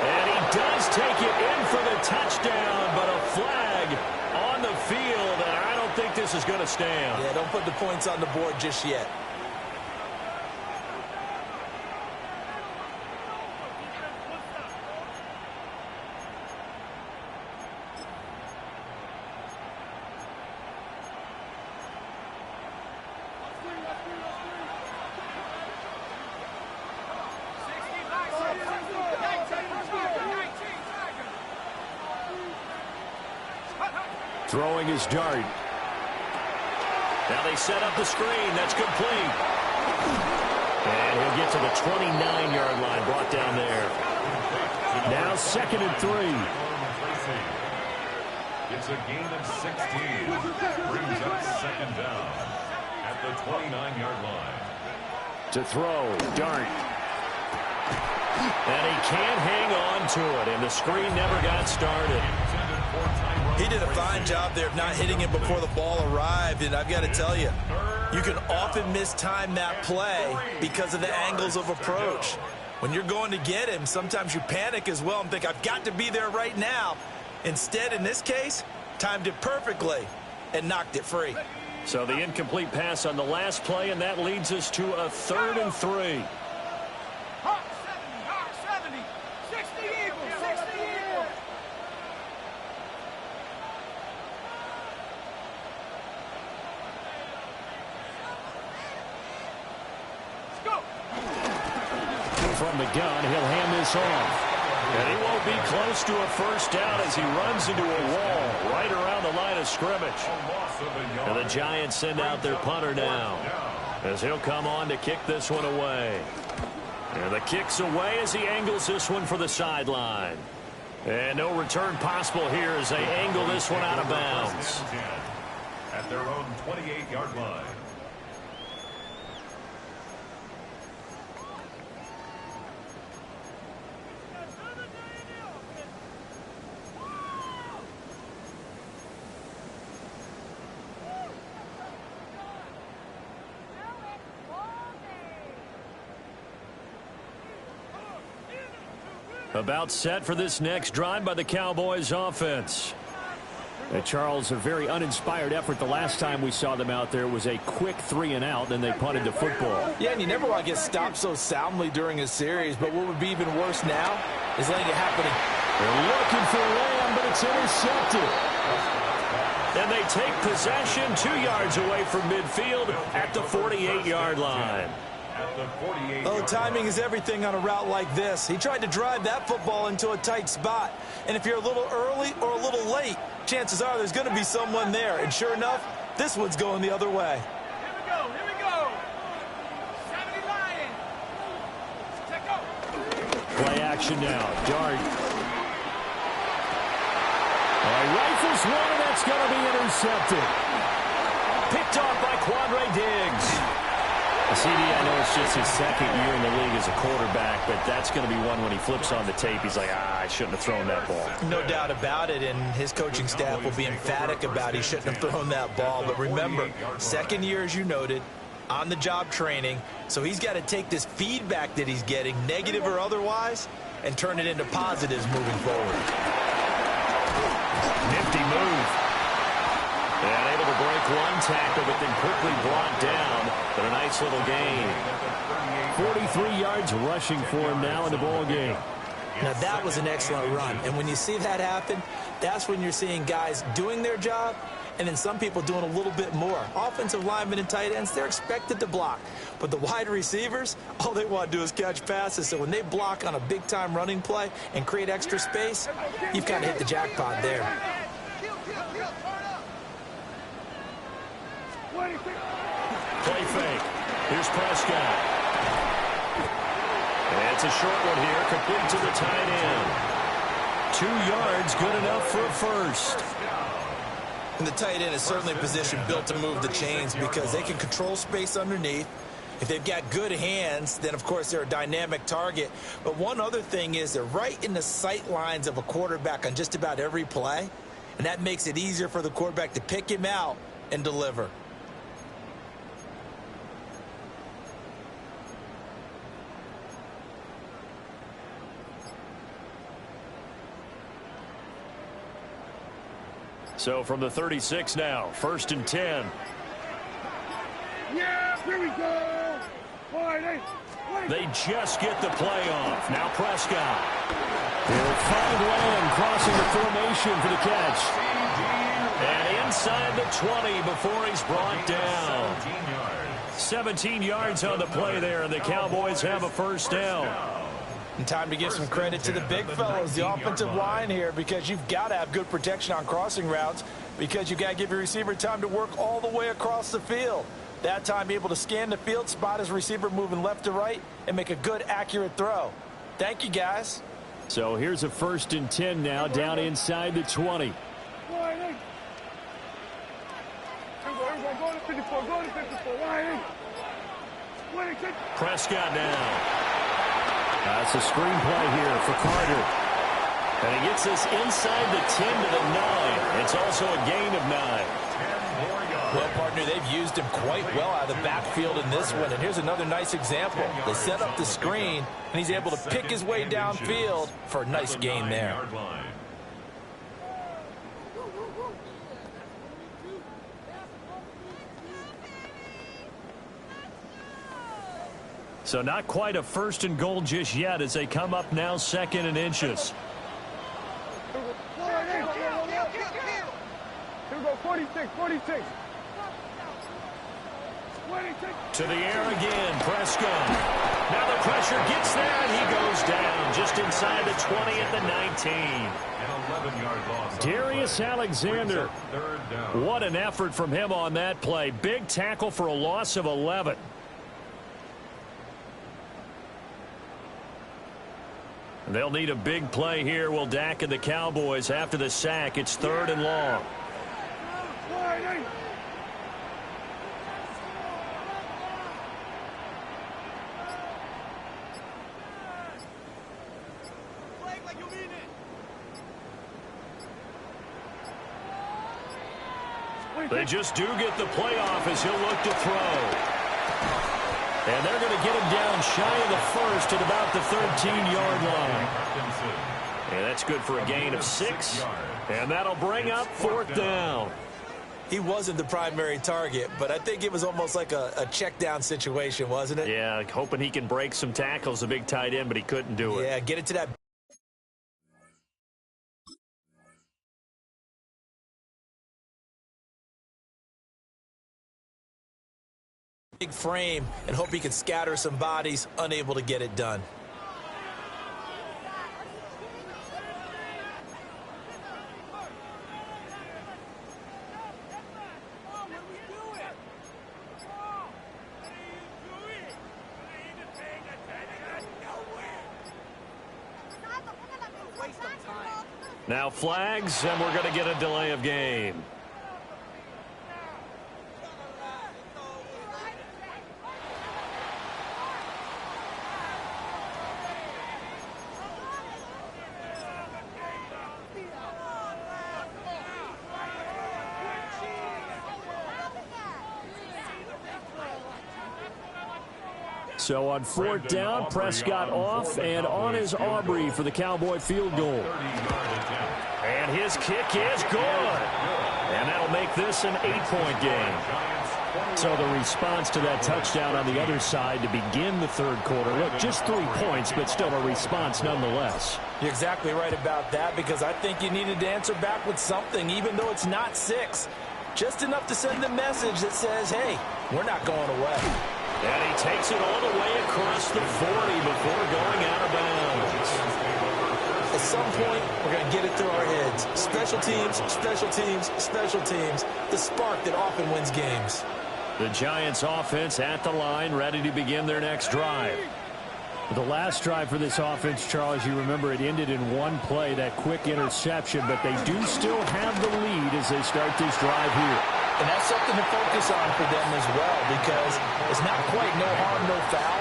A: And he does take it in for the touchdown, but a flag on the field, and I don't think this is going to stand.
E: Yeah, don't put the points on the board just yet.
A: Throwing his dart. Now they set up the screen. That's complete. And he'll get to the 29-yard line, brought down there. Now 2nd and 3.
B: It's a gain of 16. Brings up 2nd down at the 29-yard line.
A: To throw, Dart. And he can't hang on to it, and the screen never got started.
F: He did a fine job there of not hitting him before the ball arrived, and I've got to tell you, you can often mistime that play because of the angles of approach. When you're going to get him, sometimes you panic as well and think, I've got to be there right now. Instead, in this case, timed it perfectly and knocked it free.
A: So the incomplete pass on the last play, and that leads us to a 3rd and 3.
D: Hawk 70, 60 Eagles, 60 Eagles. Let's go.
A: From the gun, he'll hand this off. And he won't be close to a first down as he runs into a wall right around the line of scrimmage. And the Giants send out their punter now, as he'll come on to kick this one away. And the kick's away as he angles this one for the sideline. And no return possible here as they angle this one out of bounds.
B: At their own 28-yard line.
A: About set for this next drive by the Cowboys offense. Charles, a very uninspired effort. The last time we saw them out there was a quick 3-and-out, then they punted the football.
E: Yeah, and you never want to get stopped so soundly during a series, but what would be even worse now is letting it happen.
A: They're looking for Lamb, but it's intercepted. And they take possession 2 yards away from midfield at the 48-yard line.
F: Oh, timing is everything on a route like this. He tried to drive that football into a tight spot. And if you're a little early or a little late, chances are there's going to be someone there. And sure enough, this one's going the other way.
D: Here we go. 70 Lions. Check out.
A: Play action now. Dart. Rifles one, and that's going to be intercepted. Picked off by Quandre Diggs. CD, I know it's just his 2nd year in the league as a quarterback, but that's going to be one when he flips on the tape. He's like, I shouldn't have thrown that ball.
F: No doubt about it, and his coaching staff will be emphatic about he shouldn't have thrown that ball. But remember, 2nd year, as you noted, on-the-job training, so he's got to take this feedback that he's getting, negative or otherwise, and turn it into positives moving forward.
A: Nifty move. And able to break one tackle, but then quickly brought down. But a nice little gain. 43 yards rushing for him now in the ball game.
E: Now, that was an excellent run. And when you see that happen, that's when you're seeing guys doing their job and then some people doing a little bit more. Offensive linemen and tight ends, they're expected to block. But the wide receivers, all they want to do is catch passes. So when they block on a big-time running play and create extra space, you've kind of hit the jackpot there.
A: Play fake. Here's Prescott. And it's a short one here, complete to the tight end. 2 yards, good enough for a first.
F: And the tight end is certainly a position built to move the chains because they can control space underneath. If they've got good hands, then, of course, they're a dynamic target. But one other thing is they're right in the sight lines of a quarterback on just about every play, and that makes it easier for the quarterback to pick him out and deliver.
A: So from the 36 now, 1st and 10.
D: Yeah, here we go. Boy,
A: they just get the play off. Now Prescott. He'll find Lamb crossing the formation for the catch. And inside the 20 before he's brought down. 17 yards on the play there, and the Cowboys have a first down.
E: And time to give some credit to the big fellows, the offensive line here, because you've got to have good protection on crossing routes because you got to give your receiver time to work all the way across the field. That time, be able to scan the field, spot his receiver moving left to right, and make a good, accurate throw. Thank you, guys.
A: So here's a 1st and 10 now, down inside the 20. Prescott now. That's a screenplay here for Carter. And he gets this inside the 10 to the 9. It's also a gain of 9.
E: Well, partner, they've used him quite well out of the backfield in this one. And here's another nice example. They set up the screen, and he's able to pick his way downfield for a nice gain there.
A: So not quite a 1st and goal just yet as they come up now 2nd and inches.
D: Here we go, 46, 46.
A: To the air again, Prescott. Now the pressure gets there, and he goes down just inside the 20 at the 19.
B: An 11-yard loss.
A: Darius Alexander. What an effort from him on that play. Big tackle for a loss of 11. They'll need a big play here. Will Dak and the Cowboys after the sack. It's 3rd and long. They just do get the playoff as he'll look to throw. And they're going to get him down shy of the 1st at about the 13-yard line. And that's good for a gain of 6. And that'll bring up 4th down.
E: He wasn't the primary target, but I think it was almost like a check down situation, wasn't it?
A: Yeah, hoping he can break some tackles, a big tight end, but he couldn't do it.
E: Yeah, get it to that big frame and hope he can scatter some bodies, unable to get it done.
A: Now flags, and we're going to get a delay of game. So on 4th down, Prescott off, and on is Aubrey for the Cowboy field goal. And his kick is good. And that'll make this an 8-point game. So the response to that touchdown on the other side to begin the 3rd quarter. Look, just 3 points, but still a response nonetheless.
E: You're exactly right about that, because I think you needed to answer back with something, even though it's not 6. Just enough to send the message that says, hey, we're not going away.
A: And he takes it all the way across the 40 before going out of bounds.
E: At some point, we're going to get it through our heads. Special teams, special teams, special teams. The spark that often wins games.
A: The Giants offense at the line, ready to begin their next drive. The last drive for this offense, Charles, you remember it ended in one play, that quick interception, but they do still have the lead as they start this drive here.
E: And that's something to focus on for them as well, because it's not quite no harm, no foul.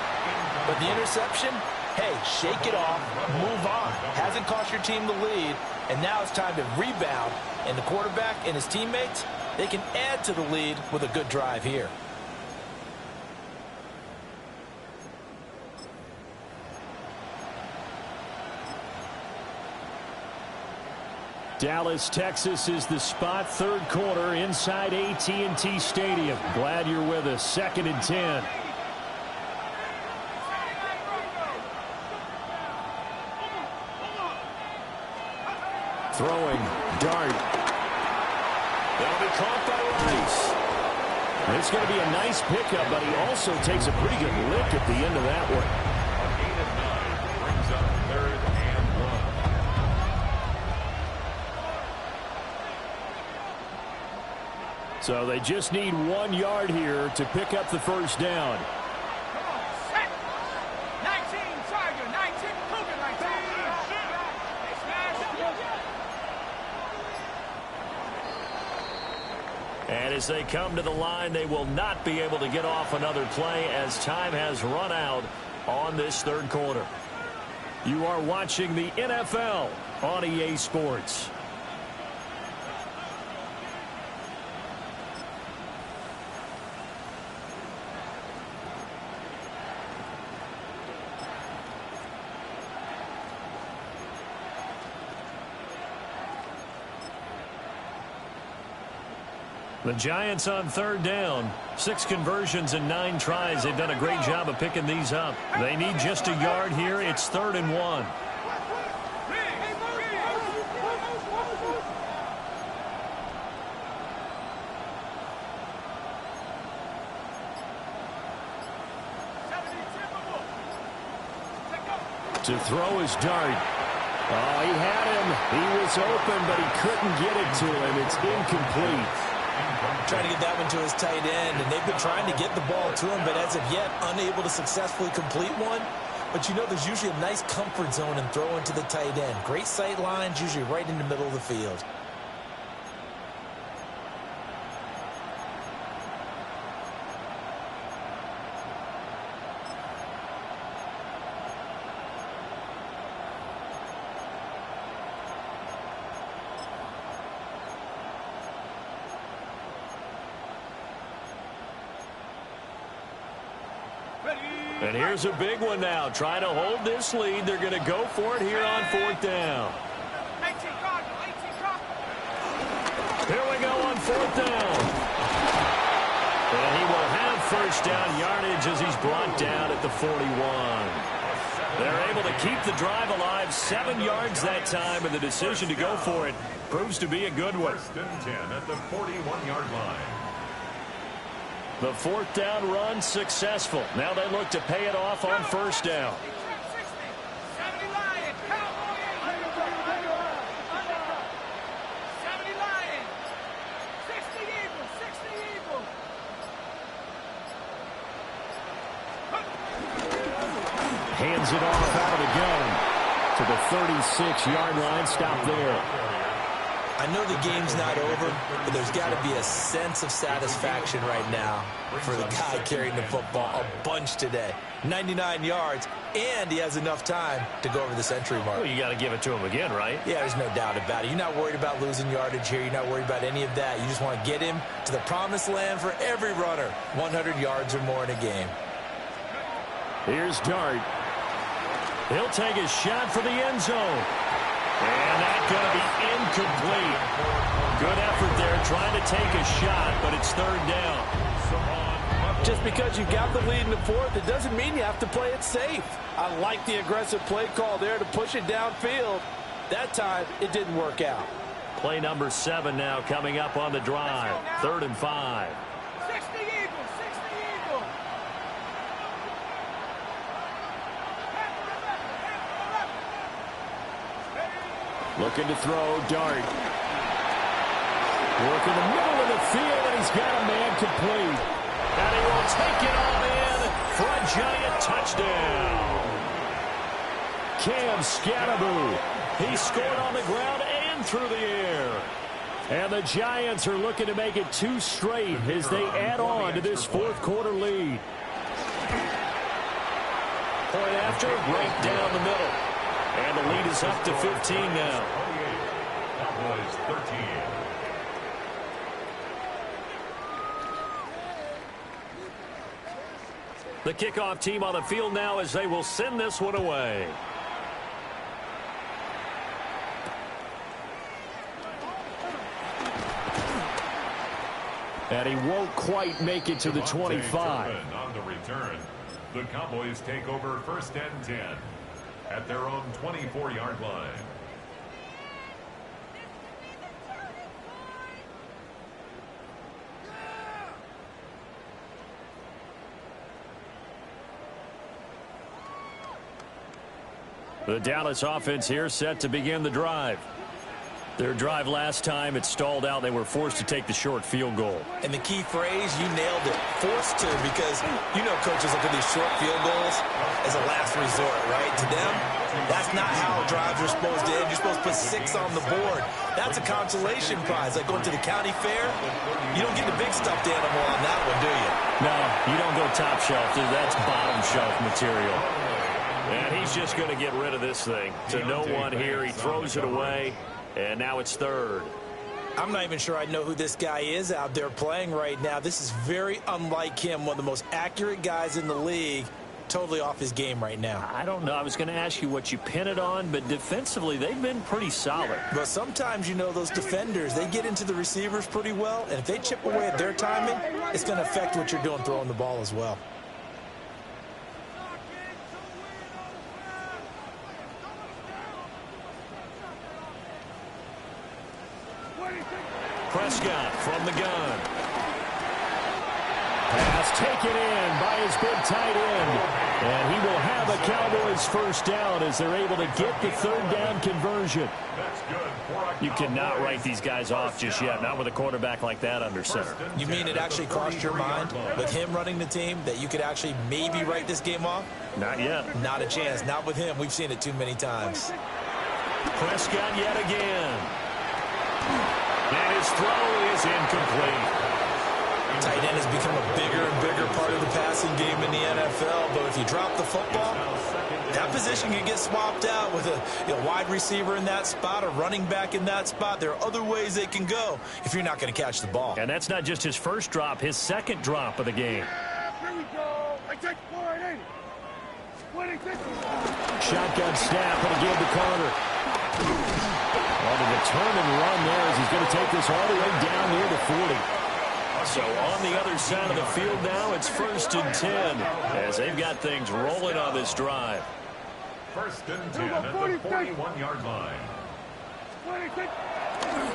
E: But the interception, hey, shake it off, move on. Hasn't cost your team the lead, and now it's time to rebound. And the quarterback and his teammates, they can add to the lead with a good drive here.
A: Dallas, Texas is the spot, 3rd quarter inside AT&T Stadium. Glad you're with us. 2nd and 10. Throwing, dart. That'll be caught by Rice. It's going to be a nice pickup, but he also takes a pretty good lick at the end of that one.
B: A gain of 9 brings up 3rd and 1.
A: So they just need 1 yard here to pick up the first down.
D: Come on, set. 19, Tiger, 19, Cougar, 19. Hey, smash.
A: And as they come to the line, they will not be able to get off another play as time has run out on this third quarter. You are watching the NFL on EA Sports. The Giants on third down. 6 conversions and 9 tries. They've done a great job of picking these up. They need just a yard here. It's 3rd and 1. To throw his dart. Oh, he had him. He was open, but he couldn't get it to him. It's incomplete.
F: Trying to get that one to his tight end, and they've been trying to get the ball to him, but as of yet, unable to successfully complete one. But you know, there's usually a nice comfort zone in throwing to the tight end. Great sight lines, usually right in the middle of the field.
A: And here's a big one now. Trying to hold this lead. They're going to go for it here on 4th down.
D: 18
A: Here we go on 4th down. And he will have first down yardage as he's brought down at the 41. They're able to keep the drive alive. 7 yards that time, and the decision to go for it proves to be a good one.
B: 1st and 10 at the 41-yard line.
A: The 4th down run successful. Now they look to pay it off on 1st down.
D: 70 Lions, Cowboys. 70 Lions. 60 Eagles, 60 Eagles.
A: Hands it off out of the gun to the 36-yard line. Stop there.
F: I know the game's not over, but there's got to be a sense of satisfaction right now for the guy carrying the football a bunch today. 99 yards, and he has enough time to go over the century mark.
A: Well, you got to give it to him again, right?
F: Yeah, there's no doubt about it. You're not worried about losing yardage here. You're not worried about any of that. You just want to get him to the promised land for every runner. 100 yards or more in a game.
A: Here's Dart. He'll take a shot for the end zone. And that's going to be incomplete. Good effort there trying to take a shot, but it's 3rd down.
E: Just because you got the lead in the 4th, it doesn't mean you have to play it safe. I like the aggressive play call there to push it downfield. That time, it didn't work out.
A: Play number 7 now coming up on the drive. 3rd and 5.
D: 60 Eagles, 60 Eagles.
A: Looking to throw, Dart. Work in the middle of the field, and he's got a man complete. And he will take it all in for a giant touchdown. Cam Scatterbo. He scored on the ground and through the air. And the Giants are looking to make it 2 straight as they add on to this 4th quarter lead. Point after, right down the middle. And the lead is up to 15 now.
B: Cowboys 13.
A: The kickoff team on the field now as they will send this one away. And he won't quite make it to the 25.
B: On the return, the Cowboys take over 1st and 10 at their own 24-yard line.
A: The Dallas offense here set to begin the drive. Their drive last time, it stalled out. They were forced to take the short field goal.
F: And the key phrase, you nailed it, forced to, because you know coaches look at these short field goals as a last resort, right? To them, that's not how drives are supposed to end. You're supposed to put 6 on the board. That's a consolation prize. Like going to the county fair, you don't get the big stuffed animal on that one, do you?
A: No, you don't go top shelf. That's bottom shelf material. And he's just going to get rid of this thing. To no one here. He throws it away. And now it's third.
F: I'm not even sure I know who this guy is out there playing right now. This is very unlike him, one of the most accurate guys in the league. Totally off his game right now.
A: I don't know. I was going to ask you what you pin it on, but defensively, they've been pretty solid.
F: But sometimes, you know, those defenders, they get into the receivers pretty well, and if they chip away at their timing, it's going to affect what you're doing throwing the ball as well.
A: Prescott from the gun. Pass taken in by his big tight end. And he will have a Cowboys first down as they're able to get the third down conversion. You cannot write these guys off just yet, not with a quarterback like that under center.
F: You mean it actually crossed your mind with him running the team that you could actually maybe write this game off?
A: Not yet.
F: Not a chance. Not with him. We've seen it too many times.
A: Prescott yet again. And his throw is incomplete.
F: Tight end has become a bigger and bigger part of the passing game in the NFL, but if you drop the football, that position can get swapped out with a wide receiver in that spot, a running back in that spot. There are other ways they can go if you're not going to catch the ball.
A: And that's not just his first drop, his second drop of the game.
D: Here we go. I take 480. 26.
A: Shotgun snap and again to Carter. On the return and run there as he's going to take this all the way down near the 40. So on the other side of the field now, it's 1st and 10 as they've got things rolling on this drive.
B: 1st and 10 at the 41-yard line.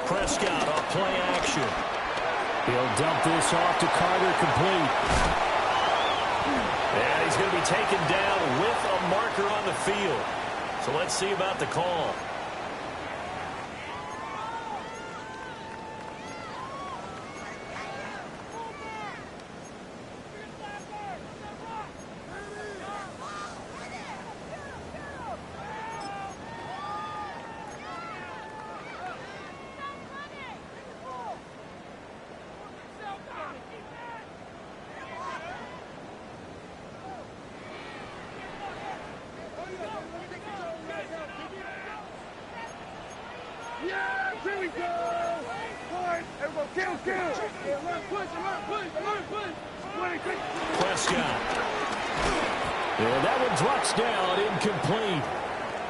A: Prescott off play action. He'll dump this off to Carter, complete. And he's going to be taken down with a marker on the field. So let's see about the call. Prescott. And that one drops down, incomplete.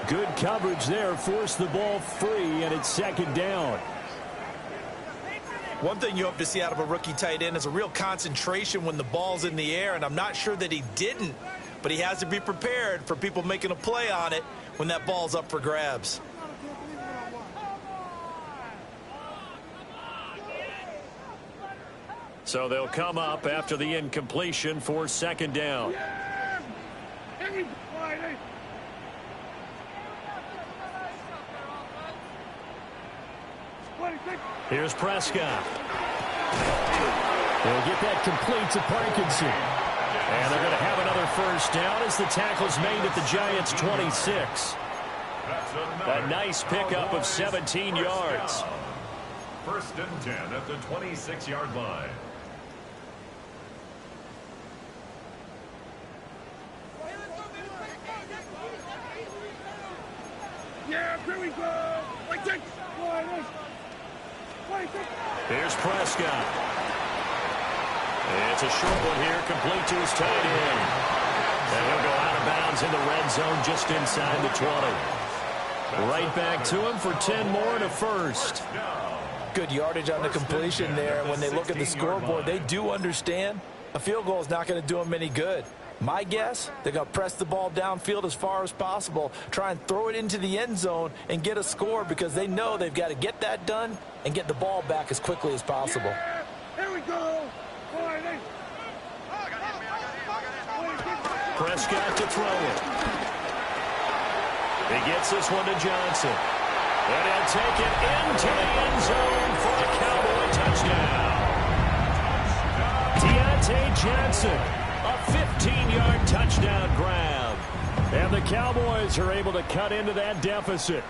A: Good coverage there, forced the ball free, and it's 2nd down.
F: One thing you hope to see out of a rookie tight end is a real concentration when the ball's in the air, and I'm not sure that he didn't, but he has to be prepared for people making a play on it when that ball's up for grabs.
A: So they'll come up after the incompletion for 2nd down. Here's Prescott. They'll get that complete to Parkinson. And they're going to have another first down as the tackle's made at the Giants' 26. A nice pickup of 17 yards.
B: 1st and 10 at the 26-yard line.
D: Yeah, here we go.
A: Here's Prescott. It's a short one here, complete to his tight end. And he'll go out of bounds in the red zone just inside the 20. Right back to him for 10 more and a first.
F: Good yardage on the completion there. When they look at the scoreboard, they do understand a field goal is not going to do them any good. My guess, they're going to press the ball downfield as far as possible, try and throw it into the end zone and get a score because they know they've got to get that done and get the ball back as quickly as possible.
D: Yeah, here we go.
A: Prescott to throw it. He gets this one to Johnson. And he'll take it into the end zone for a Cowboy touchdown. Deontay Johnson, a 15-yard touchdown grab. And the Cowboys are able to cut into that deficit.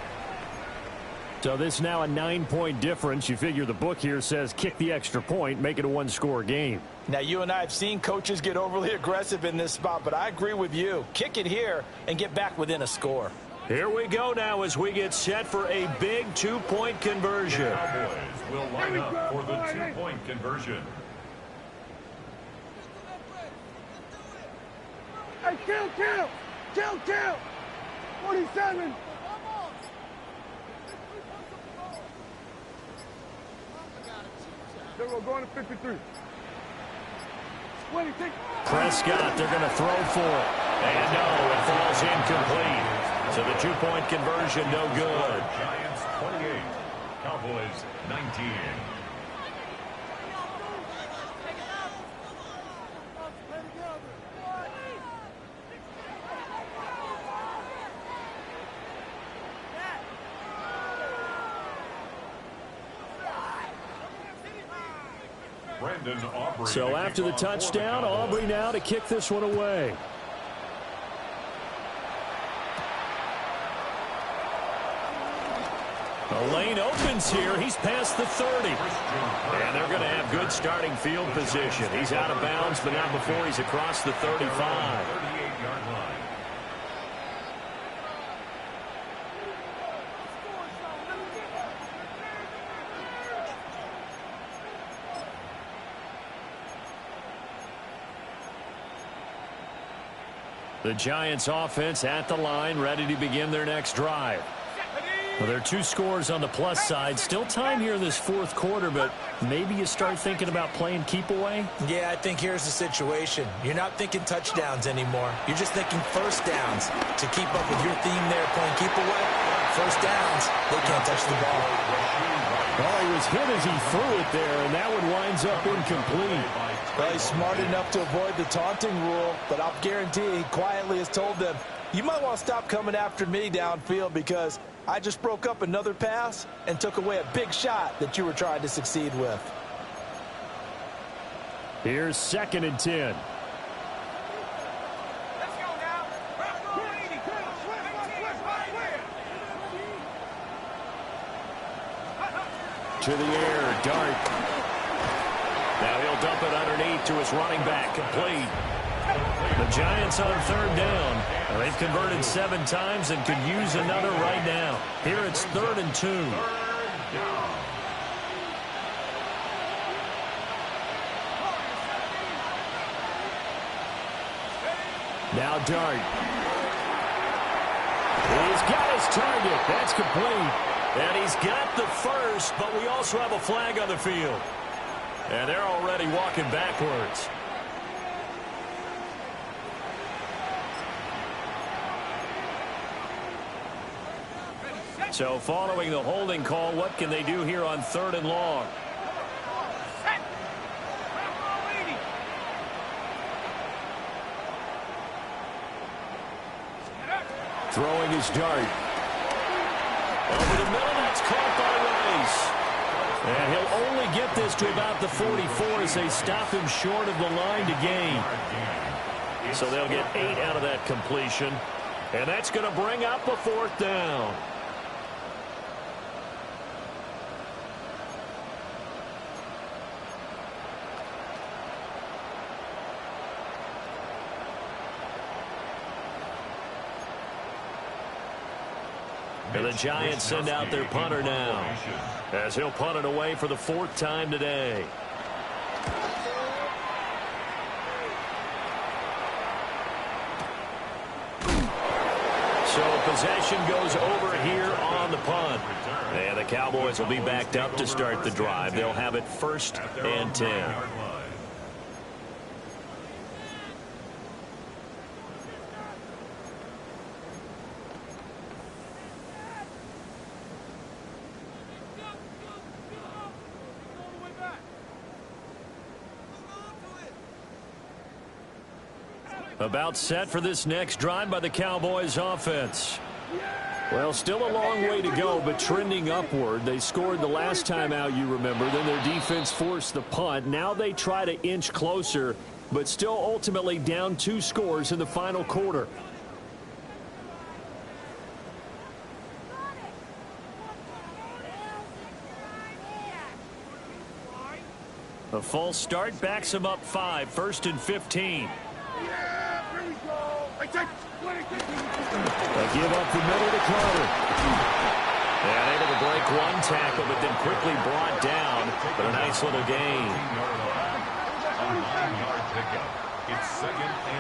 A: So this is now a 9-point difference. You figure the book here says kick the extra point, make it a one-score game.
E: Now, you and I have seen coaches get overly aggressive in this spot, but I agree with you. Kick it here and get back within a score.
A: Here we go now as we get set for a big 2-point conversion.
B: The Cowboys will line up for the 2-point conversion.
D: Hey, kill! 47! We're going to 53. 26.
A: Prescott, they're going to throw for it. And no, it falls incomplete. So the 2-point conversion, no good.
B: Giants 28, Cowboys 19.
A: So after the touchdown, Aubrey now to kick this one away. The lane opens here. He's past the 30. And they're going to have good starting field position. He's out of bounds, but not before he's across the 35.
B: 38-yard line.
A: The Giants offense at the line, ready to begin their next drive. Well, there are 2 scores on the plus side. Still time here in this 4th quarter, but maybe you start thinking about playing keep away?
E: Yeah, I think here's the situation. You're not thinking touchdowns anymore. You're just thinking first downs. To keep up with your theme there, playing keep away, first downs, they can't touch the ball.
A: Well, he was hit as he threw it there, and that one winds up incomplete.
E: Well, he's smart enough to avoid the taunting rule, but I'll guarantee he quietly has told them, you might want to stop coming after me downfield because I just broke up another pass and took away a big shot that you were trying to succeed with.
A: Here's 2nd and 10.
D: Let's go now.
A: To the air, Dart. Now he'll dump it underneath to his running back, complete. The Giants on 3rd down. They've converted 7 times and could use another right now. Here it's 3rd and 2. Now Dart. He's got his target. That's complete. And he's got the first, but we also have a flag on the field. And they're already walking backwards. So following the holding call, what can they do here on 3rd and long? Throwing his Dart. Over the middle, that's caught by Rice. And he'll only get this to about the 44 as they stop him short of the line to gain. So they'll get 8 out of that completion. And that's going to bring up a 4th down. And the Giants send out their punter now, as he'll punt it away for the 4th time today. So possession goes over here on the punt. And the Cowboys will be backed up to start the drive. They'll have it 1st and 10. About set for this next drive by the Cowboys offense. Well, still a long way to go, but trending upward. They scored the last time out, you remember. Then their defense forced the punt. Now they try to inch closer, but still ultimately down 2 scores in the final quarter. A false start backs him up 5, 1st and 15. They give up the middle to Carter. And able to break 1 tackle, but then quickly brought down. But a nice little gain.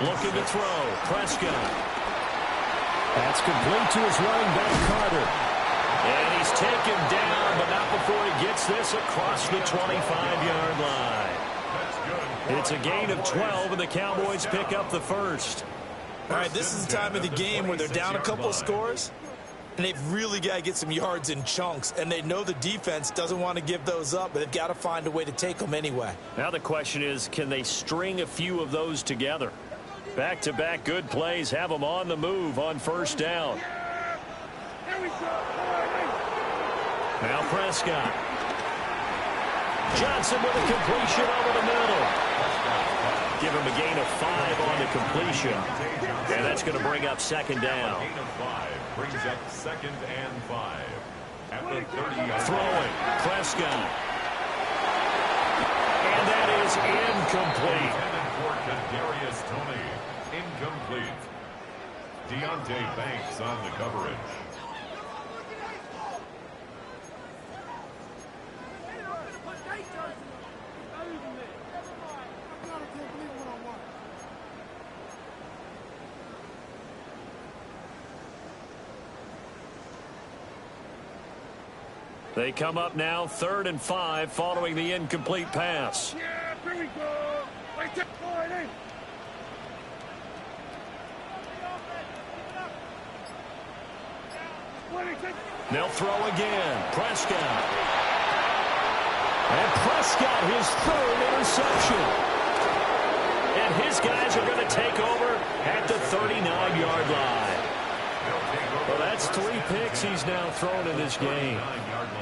A: Looking to throw. Prescott. That's complete to his running back, Carter. And he's taken down, but not before he gets this across the 25-yard line. It's a gain of 12, and the Cowboys pick up the first.
F: All right, this is the time of the game where they're down a couple of scores, and they've really got to get some yards in chunks, and they know the defense doesn't want to give those up, but they've got to find a way to take them anyway.
A: Now the question is, can they string a few of those together? Back-to-back good plays have them on the move on 1st down. Now Prescott. Johnson with a completion over the middle. Give him a gain of 5 on the completion. And that's going to bring up 2nd down.
B: Gain of 5 brings up 2nd and 5. At the 30-yard
A: throwing. Prescott. And that is incomplete.
B: For Kadarius Toney. Incomplete. Deontay Banks on the coverage.
A: They come up now 3rd and 5 following the incomplete pass.
D: Yeah, here we go. Right there, going in.
A: They'll throw again. Prescott. And Prescott, his 3rd interception. And his guys are going to take over at the 39-yard line. Well, that's 3 picks he's now thrown in this game.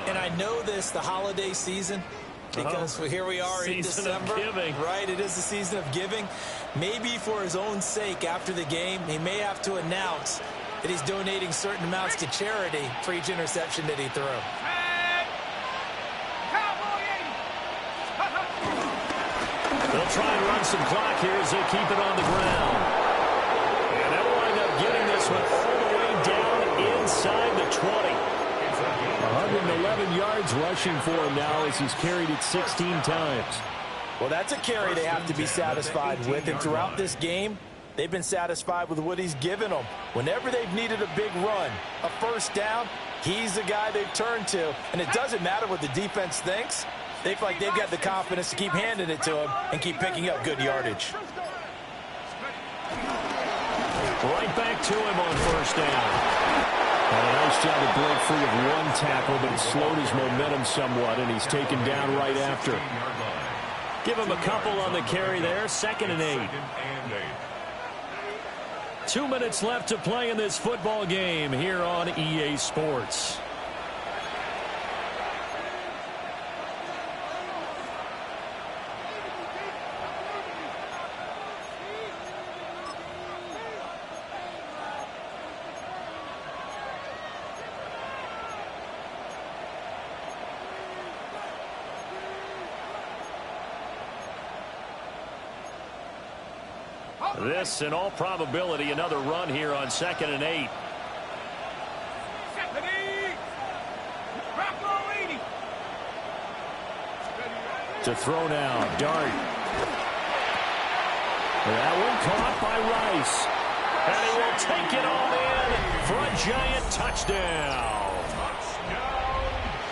F: And I know this, the holiday season, because here we are in December. Right, it is the season of giving. Maybe for his own sake after the game, he may have to announce that he's donating certain amounts to charity for each interception that he threw.
A: They'll try and run some clock here as they keep it on the ground. And they'll wind up getting this one all the way down inside the 20. 111 yards rushing for him now as he's carried it 16 times.
E: Well, that's a carry they have to be satisfied with. And throughout this game, they've been satisfied with what he's given them. Whenever they've needed a big run, a 1st down, he's the guy they've turned to. And it doesn't matter what the defense thinks. They feel like they've got the confidence to keep handing it to him and keep picking up good yardage.
A: Right back to him on 1st down. And a nice job to break free of 1 tackle, but it slowed his momentum somewhat, and he's taken down right after. Give him a couple on the carry there. 2nd and 8. 2 minutes left to play in this football game here on EA Sports. This, in all probability, another run here on 2nd and 8. To throw now, Dart. That one caught by Rice. And he will take it all in for a giant touchdown.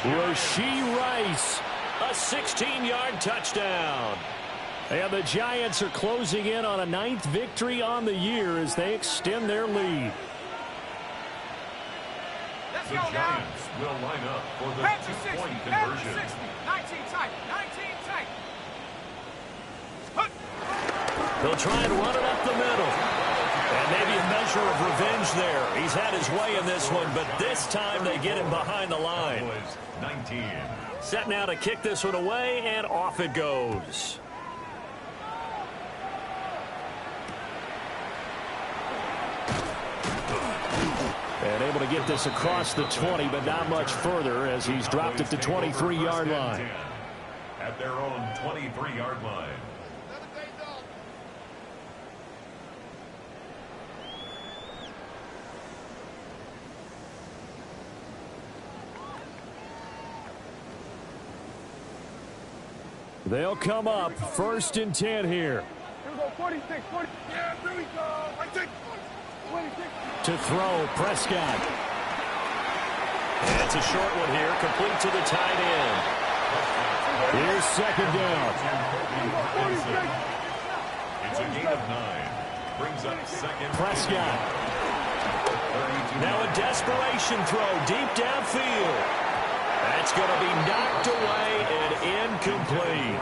A: Rashee Rice, a 16-yard touchdown. And the Giants are closing in on a 9th victory on the year as they extend their lead.
B: The Giants will line up for the 2-point conversion.
D: 19 tight, 19 tight.
A: They'll try and run it up the middle. And maybe a measure of revenge there. He's had his way in this one, but this time they get him behind the line.
B: 19.
A: Set now to kick this one away, and off it goes. And able to get this across the 20, but not much further as he's dropped it to 23-yard line.
B: At their own 23-yard line.
A: They'll come up 1st and 10 here.
D: Here we go, 46, 40. Yeah, there we go. I take 26.
A: To throw, Prescott. And it's a short one here, complete to the tight end. Here's 2nd down.
B: It's a gain of 9. Brings up 2nd.
A: Prescott. Now a desperation throw deep downfield. That's going to be knocked away and incomplete.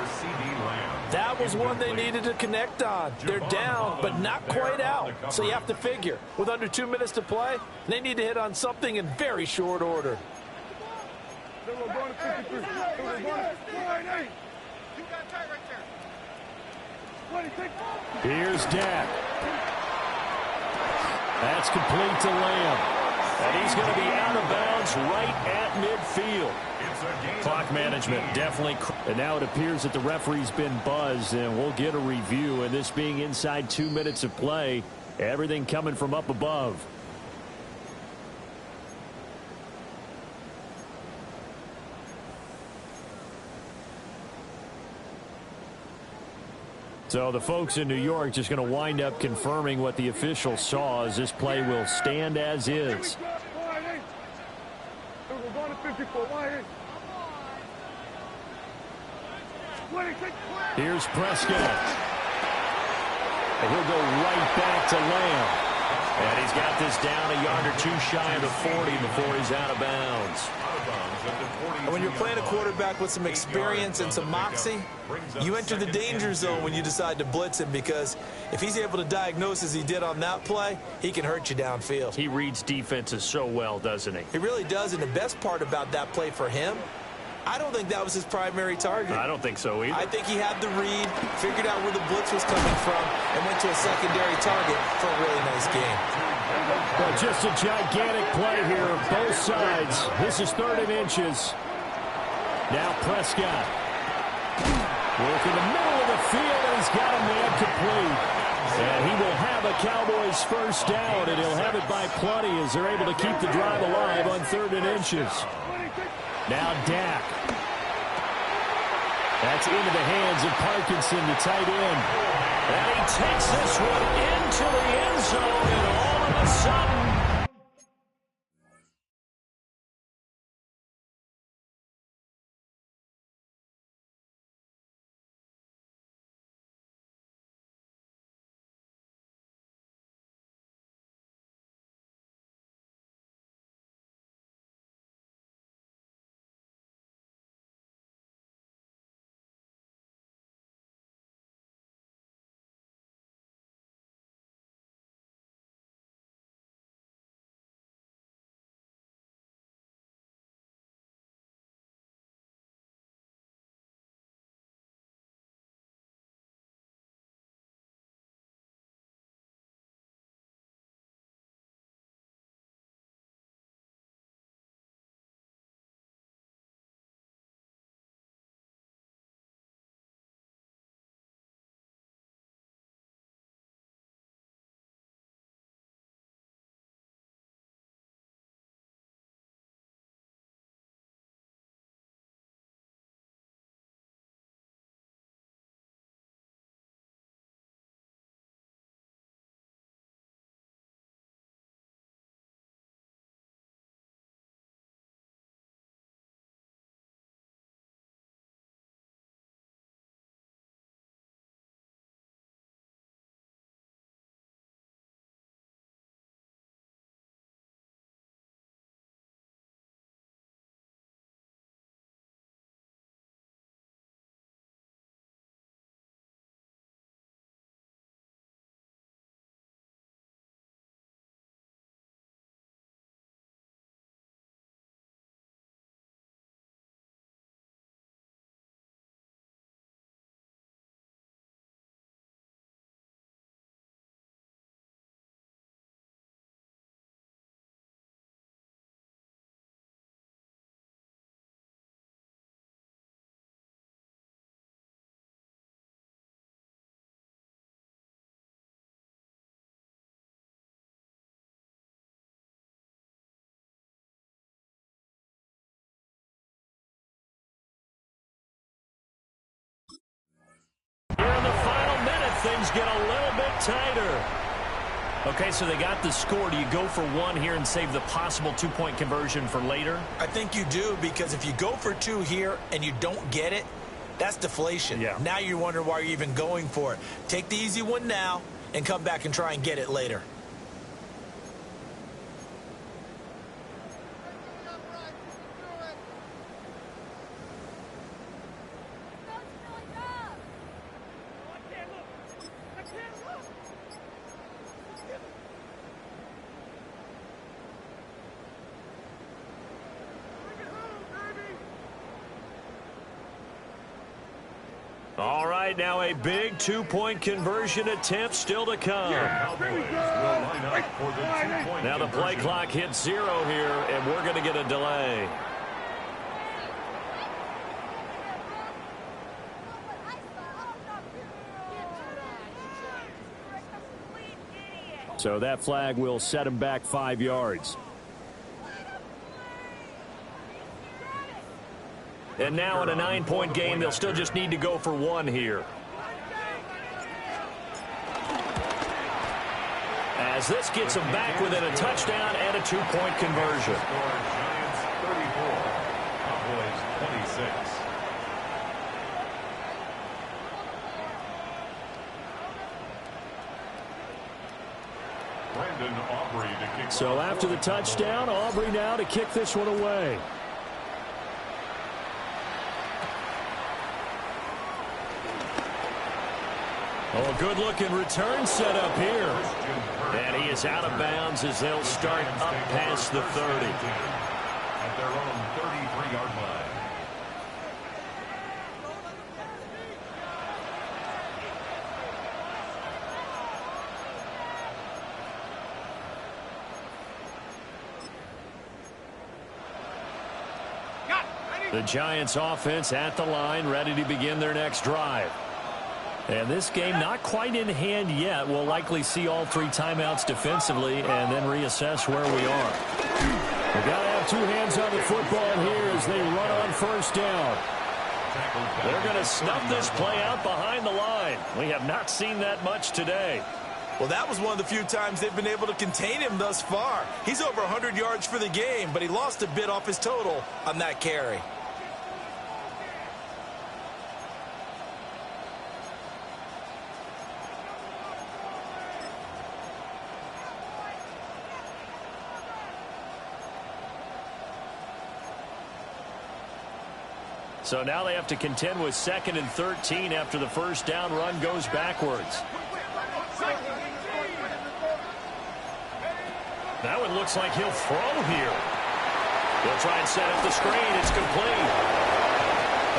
E: That was one they needed to connect on. They're down, but not quite out. So you have to figure, with under 2 minutes to play, they need to hit on something in very short order.
A: Here's Dak. That's complete to Lamb. And he's going to be out of bounds right at midfield. Clock management definitely. And now it appears that the referee's been buzzed, and we'll get a review. And this being inside 2 minutes of play, everything coming from up above. So the folks in New York just going to wind up confirming what the official saw, as this play will stand as is. Here's Prescott. And he'll go right back to Lamb. And he's got this down a yard or two shy of the 40 before he's out of bounds.
F: And when you're playing a quarterback with some experience and some moxie, you enter the danger zone when you decide to blitz him, because if he's able to diagnose as he did on that play, he can hurt you downfield.
A: He reads defenses so well, doesn't he?
F: He really does, and the best part about that play for him, I don't think that was his primary target.
A: I don't think so either.
F: I think he had the read, figured out where the blitz was coming from, and went to a secondary target for a really nice game.
A: Well, just a gigantic play here, both sides. This is 3rd and inches. Now Prescott. Work in the middle of the field, and he's got a man complete. And he will have a Cowboys 1st down, and he'll have it by plenty as they're able to keep the drive alive on 3rd and inches. Now Dak. That's into the hands of Parkinson, the tight end. And he takes this one into the end zone, and all of a sudden, get a little bit tighter. Okay, so they got the score. Do you go for one here and save the possible two-point conversion for later?
F: I think you do, because if you go for two here and you don't get it, that's deflation.
A: Yeah.
F: Now you wonder why you're even going for it. Take the easy one now and come back and try and get it later.
A: All right, now a big two-point conversion attempt still to come.
B: Cowboys will line up for the two-point
A: Now the play
B: conversion.
A: clock hits 0 here, and we're going to get a delay. So that flag will set him back 5 yards. And now in a 9-point game, they'll still just need to go for one here. As this gets them back within a touchdown and a two-point conversion.
B: Giants 34, Cowboys 26. Brandon Aubrey to kick
A: So
B: off.
A: after the touchdown, Aubrey now to kick this one away. Oh, a good-looking return set up here. And he is out of bounds as they'll start up past the 30.
B: At their own 33-yard line.
A: The Giants offense at the line, ready to begin their next drive. And this game not quite in hand yet. We'll likely see all 3 timeouts defensively and then reassess where we are. We've got to have 2 hands on the football here as they run on first down. They're going to snuff this play out behind the line. We have not seen that much today.
F: Well, that was one of the few times they've been able to contain him thus far. He's over 100 yards for the game, but he lost a bit off his total on that carry.
A: So now they have to contend with 2nd and 13 after the first down run goes backwards. Now it looks like he'll throw here. They'll try and set up the screen. It's complete.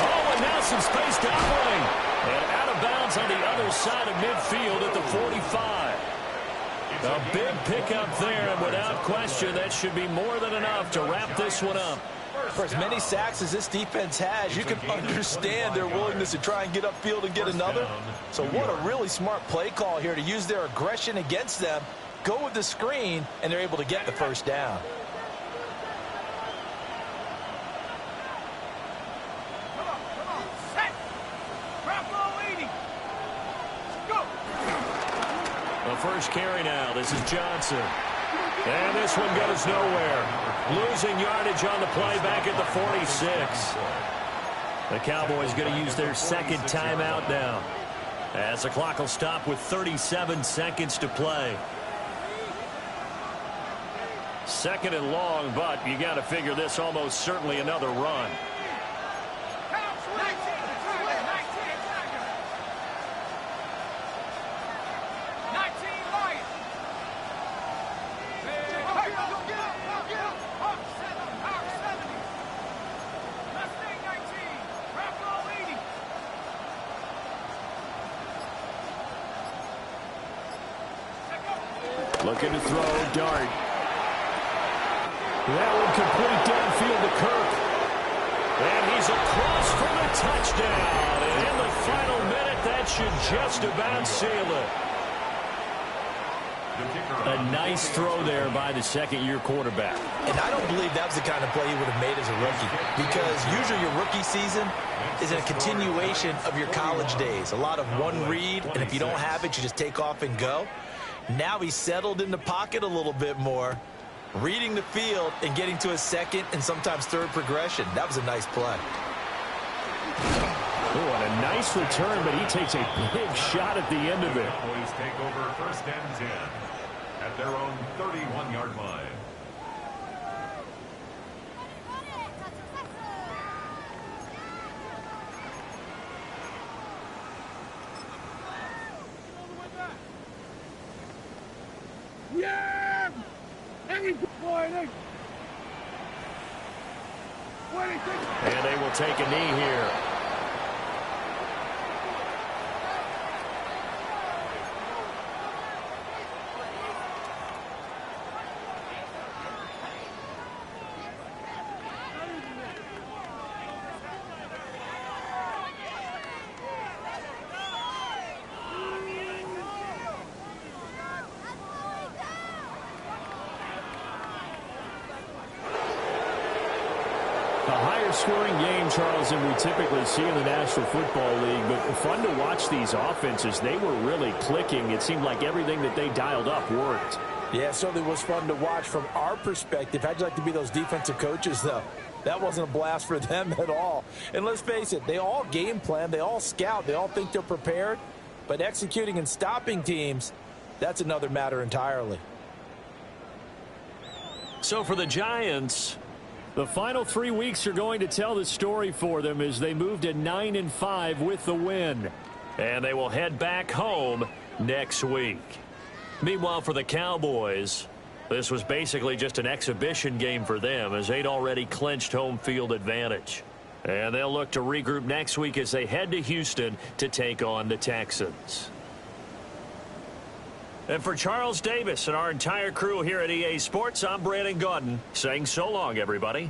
A: Oh, and now some space doubling. And out of bounds on the other side of midfield at the 45. A big pickup there, and without question, that should be more than enough to wrap this one up.
F: For as many sacks as this defense has, you can understand their willingness to try and get upfield and get another. So what a really smart play call here to use their aggression against them, go with the screen, and they're able to get the first down.
A: The first carry now. This is Johnson. And this one goes nowhere. Losing yardage on the play back at the 46. The Cowboys going to use their 2nd timeout now, as the clock will stop with 37 seconds to play. 2nd and long, but you got to figure this almost certainly another run. Looking to throw, dart. That one complete downfield to Kirk. And he's across for the touchdown. And in the final minute, that should just about seal it. A nice throw there by the second-year quarterback.
F: And I don't believe that was the kind of play he would have made as a rookie, because usually your rookie season is a continuation of your college days. A lot of one read, and if you don't have it, you just take off and go. Now he's settled in the pocket a little bit more, reading the field and getting to a second and sometimes third progression. That was a nice play.
A: Oh, and a nice return, but he takes a big shot at the end of it.
B: Cowboys take over 1st and 10 at their own 31-yard line.
D: Yeah!
A: And they will take a knee here. A higher-scoring game, Charles, than we typically see in the National Football League. But fun to watch these offenses. They were really clicking. It seemed like everything that they dialed up worked.
E: Yeah, it certainly was fun to watch from our perspective. How'd you like to be those defensive coaches, though? That wasn't a blast for them at all. And let's face it, they all game plan, they all scout, they all think they're prepared. But executing and stopping teams, that's another matter entirely.
A: So for the Giants, the final 3 weeks are going to tell the story for them as they move to 9-5 with the win. And they will head back home next week. Meanwhile, for the Cowboys, this was basically just an exhibition game for them as they'd already clinched home field advantage. And they'll look to regroup next week as they head to Houston to take on the Texans. And for Charles Davis and our entire crew here at EA Sports, I'm Brandon Gaudin saying so long, everybody.